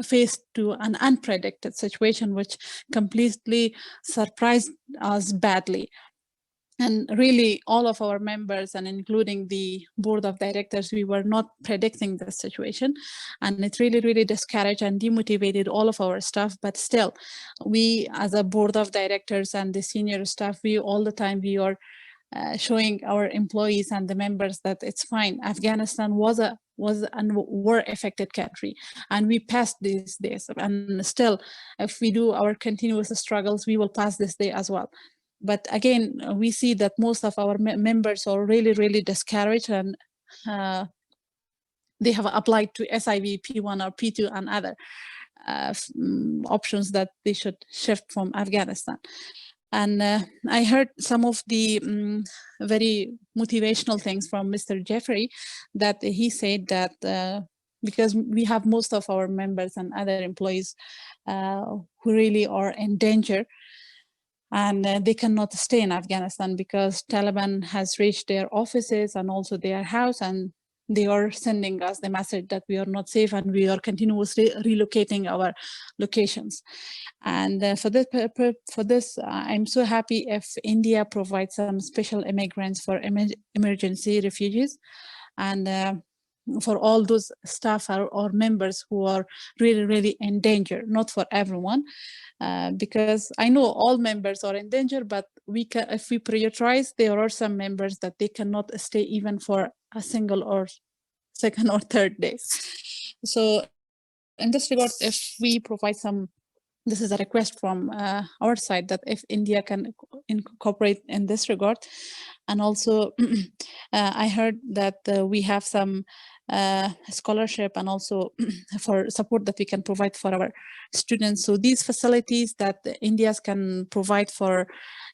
G: faced to an unpredicted situation which completely surprised us badly. And really, all of our members, and including the board of directors, we were not predicting this situation. And it really, really discouraged and demotivated all of our staff. But still, we as a board of directors and the senior staff, we all the time, we are showing our employees and the members that it's fine. Afghanistan was and war affected country, and we passed these days. And still, if we do our continuous struggles, we will pass this day as well. But again, we see that most of our members are really, really discouraged, and they have applied to ICIB P1 or P2 and other options that they should shift from Afghanistan. And I heard some of the very motivational things from Mr. Jeffrey, that he said that because we have most of our members and other employees who really are in danger, and they cannot stay in Afghanistan because Taliban has reached their offices and also their house, and they are sending us the message that we are not safe, and we are continuously relocating our locations. And for this, I'm so happy if India provides some special immigrants for emergency refugees. And for all those staff or members who are really in danger, not for everyone. Because I know all members are in danger, but if we prioritize, there are some members that they cannot stay even for a single or second or third day. So in this regard, if we provide some, this is a request from our side, that if India can incorporate in this regard. And also I heard that we have some scholarship and also for support that we can provide for our students. So these facilities that India can provide for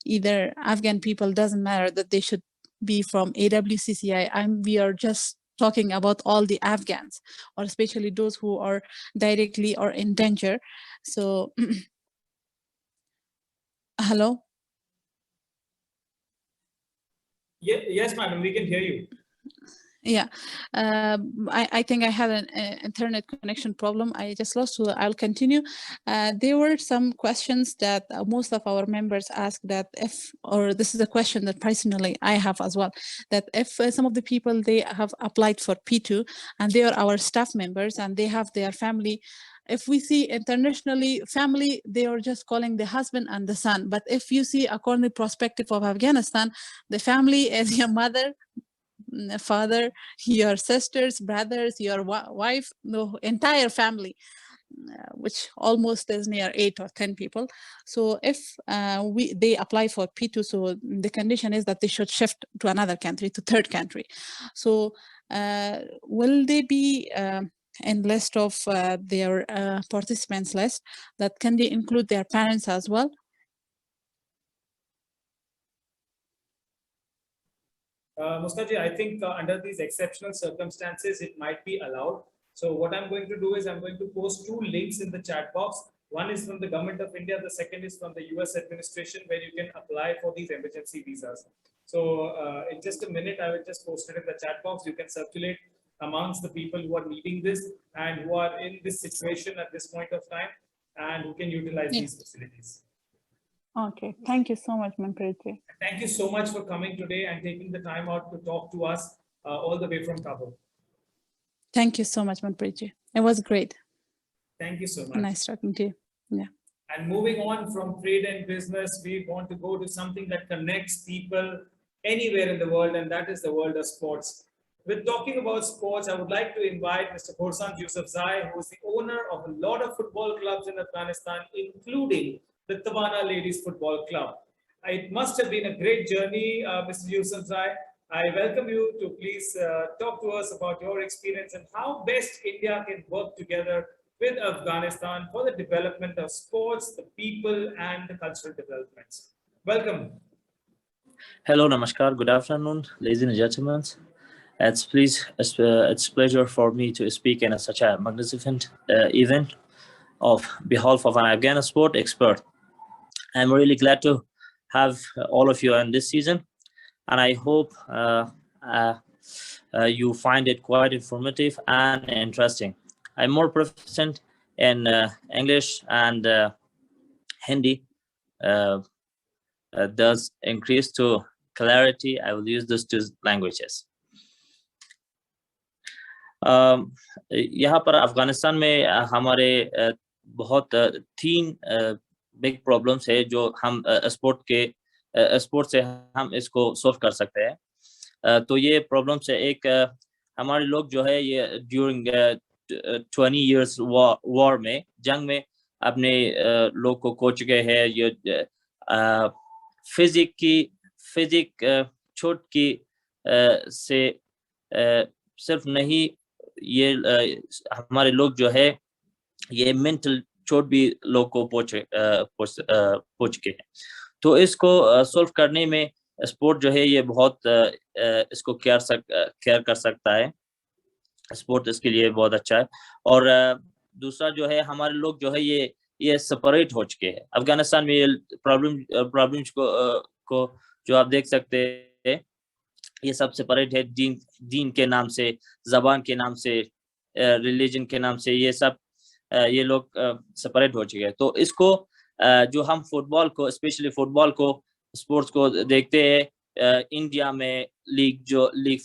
G: either Afghan people, doesn't matter that they should be from AWCCI. We are just talking about all the Afghans, or especially those who are directly or in danger. So hello?
A: Yes, madam, we can hear you.
G: Yeah, I think I had an internet connection problem. I just lost, so I'll continue. There were some questions that most of our members asked, that if, or this is a question that personally I have as well, that if some of the people, they have applied for P2 and they are our staff members and they have their family. If we see internationally, family, they are just calling the husband and the son. But if you see according to the perspective of Afghanistan, the family is your mother, father, your sisters, brothers, your wife, the entire family, which almost is near 8 or 10 people. So if they apply for P2, so the condition is that they should shift to another country, to third country. So will they be in list of their participants list, that can they include their parents as well?
A: Mustaji, I think under these exceptional circumstances, it might be allowed. So what I'm going to do is I'm going to post 2 links in the chat box. One is from the government of India. The second is from the US administration, where you can apply for these emergency visas. So in just a minute, I will just post it in the chat box. You can circulate amongst the people who are needing this and who are in this situation at this point of time and who can utilize these facilities.
G: Okay, thank you so much, Manpreet.
A: Thank you so much for coming today and taking the time out to talk to us all the way from Kabul.
G: Thank you so much, Manpreet. It was great.
A: Thank you so much.
G: Nice talking to you. Yeah.
A: And moving on from trade and business, we want to go to something that connects people anywhere in the world, and that is the world of sports. With talking about sports, I would like to invite Mr. Khorsand Yousafzai, who is the owner of a lot of football clubs in Afghanistan, including the Tawana Ladies Football Club. It must have been a great journey, Mr. Yousafzai. I welcome you to please talk to us about your experience and how best India can work together with Afghanistan for the development of sports, the people, and the cultural developments. Welcome.
F: Hello, namaskar. Good afternoon, ladies and gentlemen. It's a pleasure for me to speak in such a magnificent event on behalf of an Afghan sport expert. I'm really glad to have all of you in this season, and I hope you find it quite informative and interesting. I'm more proficient in English and Hindi. Does increase to clarity. I will use those 2 languages. यहाँ पर अफगानिस्तान में हमारे बहुत 3 big problems है जो हम sport से हम इसको सॉल्व कर सकते हैं. तो ये प्रॉब्लम्स है, एक हमारे लोग जो है ये ड्यूरिंग 20 years वॉर में, जंग में अपने लोग को खो चुके हैं. ये फिजिक चोट की से सिर्फ नहीं, ये हमारे लोग जो है ये मेंटल चोट भी लोग को पहुंच चुके हैं. तो इसको सॉल्व करने में स्पोर्ट जो है ये बहुत इसको केयर कर सकता है. स्पोर्ट इसके लिए बहुत अच्छा है. और दूसरा जो है, हमारे लोग जो है ये सेपरेट हो चुके हैं. अफगानिस्तान में ये प्रॉब्लम्स को जो आप देख सकते हैं, ये सब सेपरेट है. दीन के नाम से, जबान के नाम से, रिलीजन के नाम से, ये सब ये लोग सेपरेट हो चुके हैं. तो इसको जो हम फुटबॉल को, स्पेशली फुटबॉल को, स्पोर्ट्स को देखते हैं, इंडिया में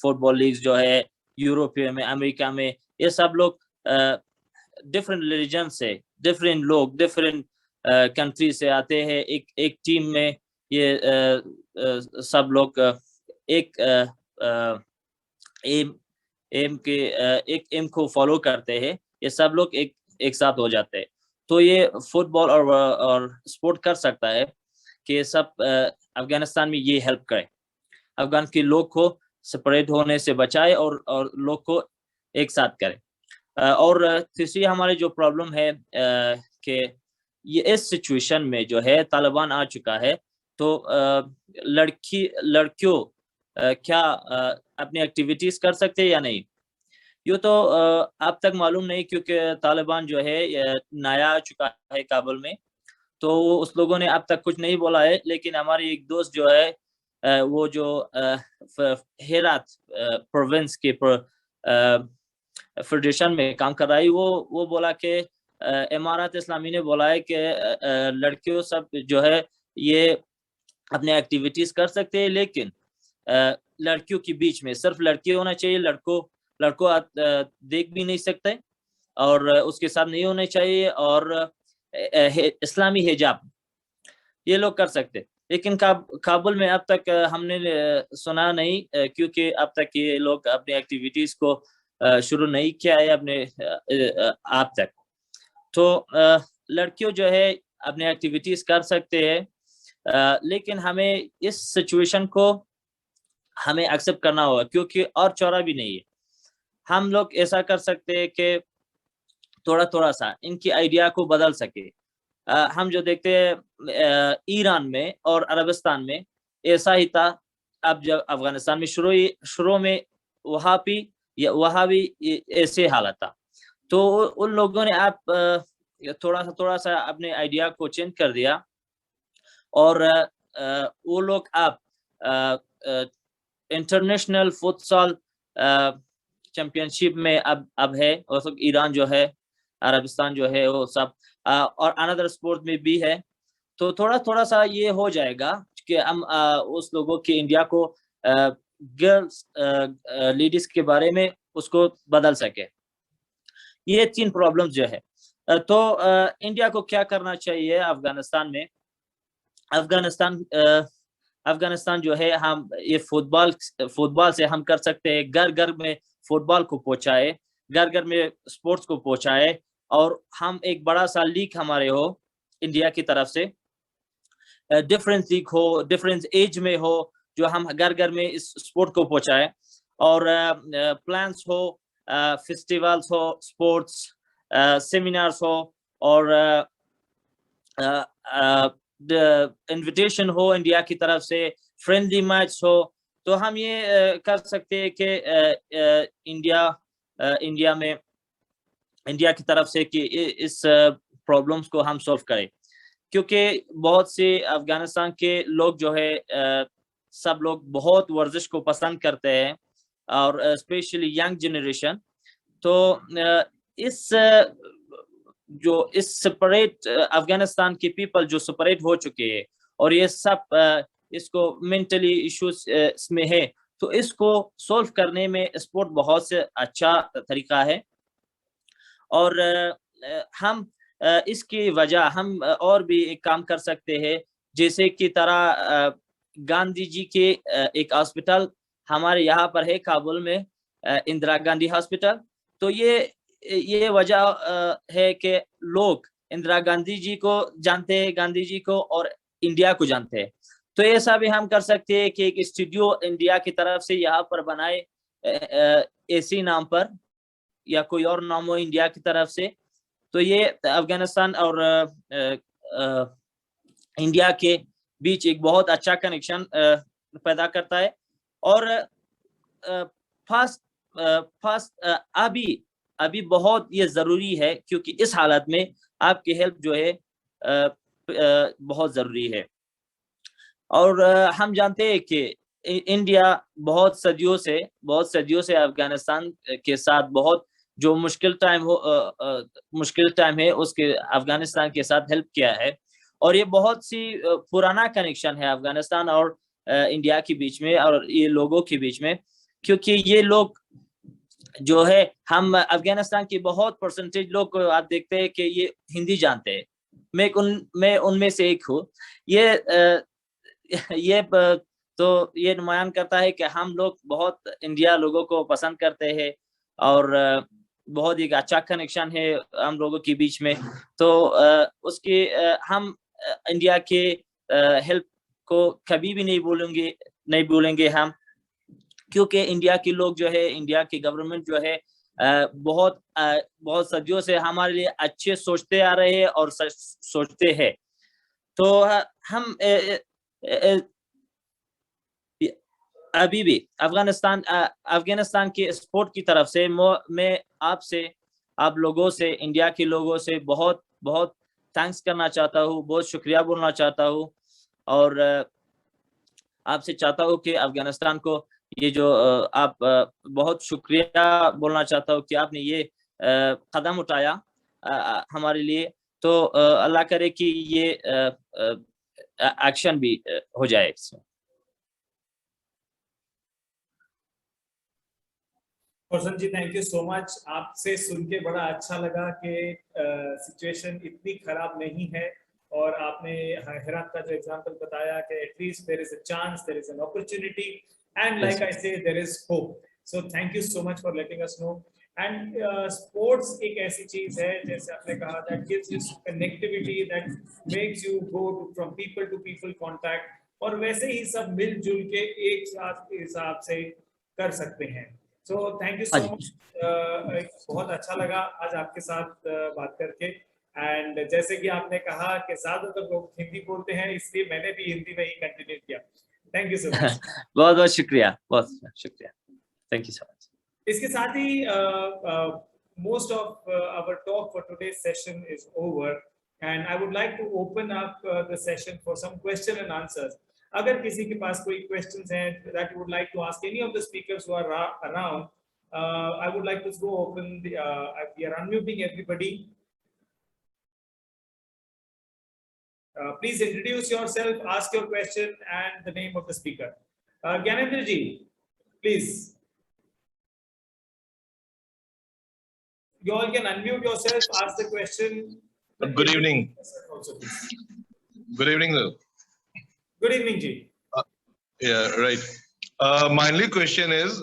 F: फुटबॉल लीग जो है यूरोप में, अमेरिका में, ये सब लोग डिफरेंट रिलीजन से, डिफरेंट लोग डिफरेंट कंट्री से आते हैं एक टीम में। ये सब लोग एक एम को फॉलो करते हैं, ये सब लोग एक साथ हो जाते हैं। तो ये फुटबॉल और स्पोर्ट कर सकता है कि सब अफगानिस्तान में ये हेल्प करे, अफगान के लोग को सेपरेट होने से बचाए और लोग को एक साथ करे। और तीसरी हमारी जो प्रॉब्लम है कि ये इस सिचुएशन में जो है तालिबान आ चुका है, तो लड़कियों क्या अपनी एक्टिविटीज कर सकते हैं या नहीं, ये तो अब तक मालूम नहीं, क्योंकि तालिबान जो है नया आ चुका है काबुल में, तो उस लोगों ने अब तक कुछ नहीं बोला है। लेकिन हमारी एक दोस्त जो है वो जो हेरात प्रोविंस के फेडरेशन में काम कर रहा है, वो बोला कि इमारत इस्लामी ने बोला है कि लड़कियों सब जो है ये अपने एक्टिविटीज कर सकते हैं, लेकिन लड़कियों के बीच में सिर्फ लड़के होना चाहिए, लड़कों देख भी नहीं सकते और उसके साथ नहीं होने चाहिए, और इस्लामी हिजाब ये लोग कर सकते। लेकिन काबुल में अब तक हमने सुना नहीं, क्योंकि अब तक ये लोग अपनी एक्टिविटीज को शुरू नहीं किया है अपने आप तक। तो लड़कियों जो है अपनी एक्टिविटीज कर सकते हैं, लेकिन हमें इस सिचुएशन को हमें एक्सेप्ट करना होगा, क्योंकि और चौरा भी नहीं है। हम लोग ऐसा कर सकते हैं कि थोड़ा सा इनकी आइडिया को बदल सके। हम जो देखते हैं ईरान में और अरबिस्तान में ऐसा ही था, अब जब अफगानिस्तान में शुरू में वहाँ भी ऐसे हालत था। तो उन लोगों ने आप थोड़ा सा अपने आइडिया को चेंज कर दिया, और वो लोग आप इंटरनेशनल फुटसॉल चैंपियनशिप में अब है, और ईरान जो है, अरबिस्तान जो है, वो सब और अनदर स्पोर्ट में भी है। तो थोड़ा सा ये हो जाएगा कि हम उस लोगों के इंडिया को गर्ल्स लेडीज के बारे में उसको बदल सके। ये 3 प्रॉब्लम जो है। तो इंडिया को क्या करना चाहिए अफगानिस्तान में? अफगानिस्तान जो है, हम ये फुटबॉल से हम कर सकते हैं, घर में फुटबॉल को पहुंचाए, घर में स्पोर्ट्स को पहुंचाए, और हम एक बड़ा सा लीग हमारे हो इंडिया की तरफ से, डिफरेंट लीग हो, डिफरेंट एज में हो, जो हम घर में इस स्पोर्ट को पहुंचाए, और प्लान्स हो, फेस्टिवल्स हो, स्पोर्ट्स सेमिनार्स हो, और इनविटेशन हो इंडिया की तरफ से, फ्रेंडली मैच हो। तो हम ये कर सकते हैं कि इंडिया की तरफ से कि इस प्रॉब्लम्स को हम सॉल्व करें, क्योंकि बहुत से अफगानिस्तान के लोग जो है सब लोग बहुत वर्जिश को पसंद करते हैं, और स्पेशली यंग जनरेशन। तो इस सेपरेट अफगानिस्तान के पीपल जो सेपरेट हो चुके हैं, और ये सब इसको मेंटली इश्यूज में है, तो इसको सॉल्व करने में स्पोर्ट बहुत से अच्छा तरीका है। और हम इसकी वजह हम और भी एक काम कर सकते हैं, जैसे कि तरह गांधी जी के एक हॉस्पिटल हमारे यहाँ पर है काबुल में, इंदिरा गांधी हॉस्पिटल। तो ये वजह है कि लोग इंदिरा गांधी जी को जानते हैं, गांधी जी को, और इंडिया को जानते हैं। तो ऐसा भी हम कर सकते हैं कि एक स्टूडियो इंडिया की तरफ से यहाँ पर बनाए, ऐसी नाम पर या कोई और नाम हो इंडिया की तरफ से। तो ये अफगानिस्तान और इंडिया के बीच एक बहुत अच्छा कनेक्शन पैदा करता है। और अभी बहुत ये जरूरी है, क्योंकि इस हालत में आपकी हेल्प जो है बहुत जरूरी है। और हम जानते हैं कि इंडिया बहुत सदियों से अफगानिस्तान के साथ बहुत जो मुश्किल टाइम है उसके अफगानिस्तान के साथ हेल्प किया है। और ये बहुत सी पुराना कनेक्शन है अफगानिस्तान और इंडिया के बीच में और ये लोगों के बीच में, क्योंकि ये लोग जो है, हम अफगानिस्तान की बहुत परसेंटेज लोग को आप देखते हैं कि ये हिंदी जानते हैं। मैं उनमें से एक हूँ। तो ये नुमायान करता है कि हम लोग बहुत इंडिया लोगों को पसंद करते हैं और बहुत एक अच्छा कनेक्शन है हम लोगों के बीच में। तो उसके हम इंडिया के हेल्प को कभी भी नहीं भूलेंगे हम, क्योंकि इंडिया के लोग जो है, इंडिया की गवर्नमेंट जो है बहुत सदियों से हमारे लिए अच्छे सोचते आ रहे हैं और सोचते हैं। तो हम अभी भी अफगानिस्तान के स्पोर्ट की तरफ से मैं आप लोगों से, इंडिया के लोगों से बहुत बहुत थैंक्स करना चाहता हूँ, बहुत शुक्रिया बोलना चाहता हूँ और आपसे चाहता हूँ कि अफगानिस्तान को ये जो आप बहुत शुक्रिया बोलना चाहता हूँ कि आपने ये कदम उठाया हमारे लिए। तो अल्लाह करे कि ये एक्शन भी हो जाए इसमें।
A: फरसन जी, थैंक यू सो मच। आपसे सुन के बड़ा अच्छा लगा कि सिचुएशन इतनी खराब नहीं है और आपने हेरात का जो एग्जांपल बताया कि at least there is a chance, there is an opportunity and like I say there is hope. So thank you so much for letting us know. And sports एक ऐसी चीज है, जैसे आपने कहा, that gives you connectivity, that makes you go from people to people contact, और वैसे ही सब मिलजुल के एक साथ के हिसाब से कर सकते हैं। सो थैंक यू सो मच। बहुत अच्छा लगा आज आपके साथ बात करके। एंड जैसे कि आपने कहा कि ज्यादातर लोग हिंदी बोलते हैं, इसलिए मैंने भी हिंदी में ही कंटिन्यू किया। Thank you so much.
F: बहुत बहुत शुक्रिया, बहुत शुक्रिया। Thank you so much.
A: इसके साथ ही most of our talk for today's session is over, and I would like to open up the session for some question and answers. अगर किसी के पास कोई questions हैं that you would like to ask any of the speakers who are around, I would like to throw open the we are unmuting everybody. Please introduce yourself, ask your question and the name of the speaker. Gyanendra ji, please. You all can unmute yourself, ask the question.
H: Good evening.
A: Also,
H: Good evening, sir.
A: good evening, ji.
H: Yeah, right. My only question is,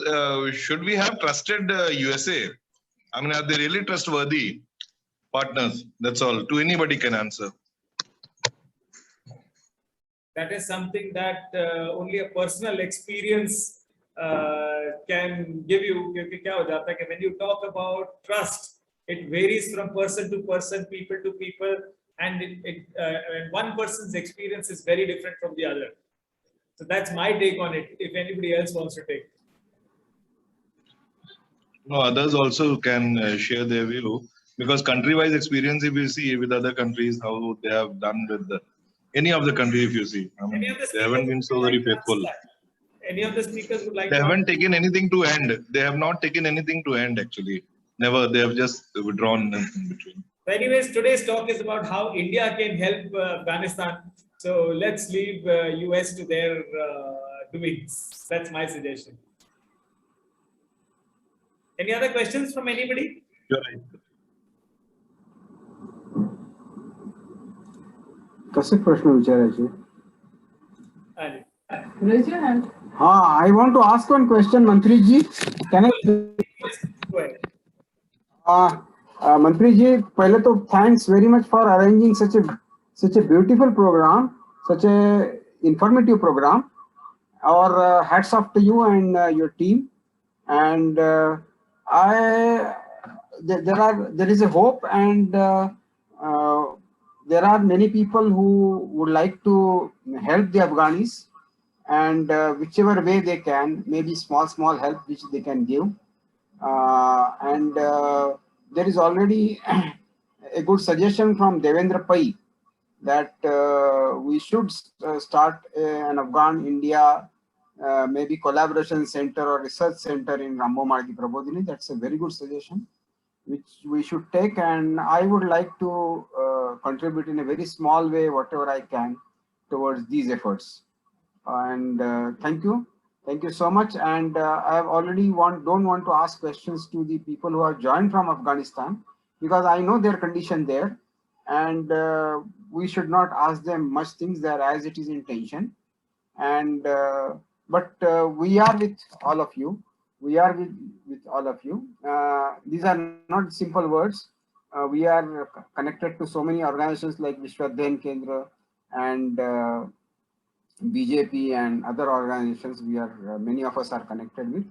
H: should we have trusted USA? I mean, are they really trustworthy partners? That's all. To anybody can answer.
A: That is something that only a personal experience can give you. क्योंकि क्या हो जाता है कि when you talk about trust, it varies from person to person, people to people, and and one person's experience is very different from the other. So that's my take on it. If anybody else wants to take.
H: No, others also can share their view, because country-wise experience, if you see with other countries how they have done with any of the country, if you see, I mean, they haven't been so very faithful.
A: Any of the speakers would like
H: They
A: to
H: haven't taken anything to end. They have not taken anything to end, actually. Never. They have just withdrawn in between.
A: So anyways, today's talk is about how India can help Afghanistan. So let's leave US to their doings. That's my suggestion. Any other questions from anybody?
H: You're right.
I: कैसे प्रश्न विचारायचे?
A: Raise your hand.
I: हाँ, I want to ask one question, Manpreet ji. Can I?
A: Go ahead.
I: Manpreet ji, पहले तो thanks very much for arranging such a beautiful program, such a informative program. Or hats off to you and your team. And there is a hope, and there are many people who would like to help the Afghanis, and whichever way they can, maybe small help which they can give. And there is already a good suggestion from Devendra Pai that we should start an Afghan India maybe collaboration center or research center in Rambhau Mhalgi Prabhodini. That's a very good suggestion which we should take, and I would like to contribute in a very small way, whatever I can, towards these efforts. And thank you. Thank you so much. And I have already don't want to ask questions to the people who have joined from Afghanistan, because I know their condition there, and we should not ask them much things there as it is in tension. And but we are with all of you. We are with all of you. These are not simple words. We are connected to so many organizations like Vishwadhyan Kendra and BJP and other organizations. We are many of us are connected with,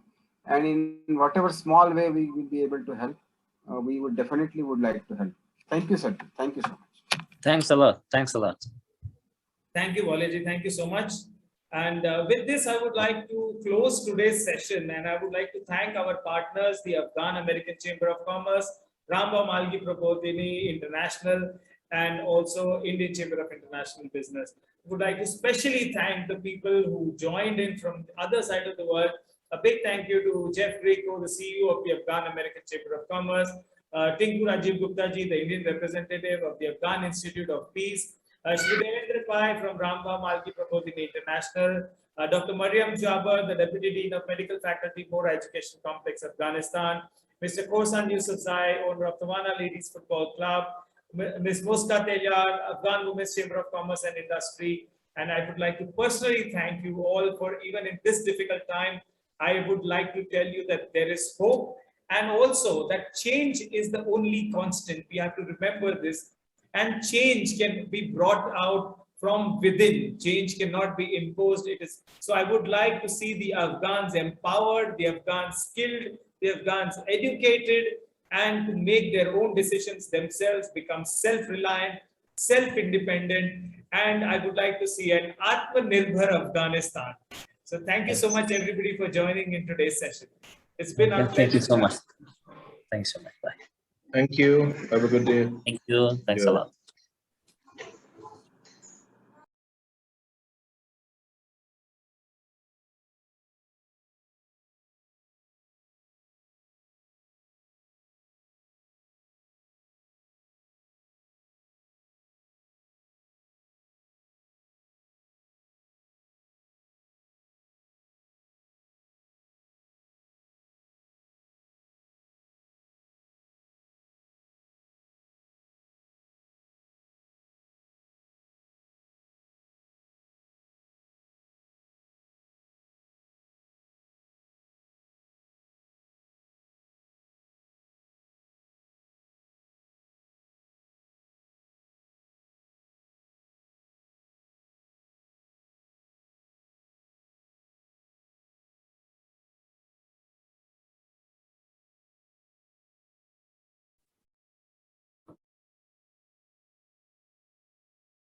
I: and in whatever small way we will be able to help, we would definitely would like to help. Thank you, sir. Thank you so much.
F: Thanks a lot. Thanks a lot.
A: Thank you, Waleji. Thank you so much. And with this, I would like to close today's session, and I would like to thank our partners, the Afghan American Chamber of Commerce, Rambhau Mhalgi Prabhodini International, and also Indian Chamber of International Business. I would like to especially thank the people who joined in from the other side of the world. A big thank you to Jeff Greco, the CEO of the Afghan American Chamber of Commerce, Tinku Rajiv Gupta ji, the Indian representative of the Afghan Institute of Peace, Shri Devendra Pai from Rambhau Mhalgi Prabhodini International, Dr. Mariam Jaber, the Deputy Dean of Medical Faculty, More Education Complex, Afghanistan, Mr. Khorsand Yousafzai, owner of Tawana Ladies Football Club, Ms. Moska Telyar, Afghan Women's Chamber of Commerce and Industry. And I would like to personally thank you all for, even in this difficult time, I would like to tell you that there is hope, and also that change is the only constant. We have to remember this, and change can be brought out from within. Change cannot be imposed. It is so. I would like to see the Afghans empowered, the Afghans skilled, the Afghans educated, and to make their own decisions themselves, become self-reliant, self-independent, and I would like to see an Atmanirbhar Afghanistan. So thank you so much, everybody, for joining in today's session. It's been our pleasure.
F: Thank you so much. Thanks so much. Bye.
H: Thank you. Have a good day.
F: Thank you. Thanks a lot.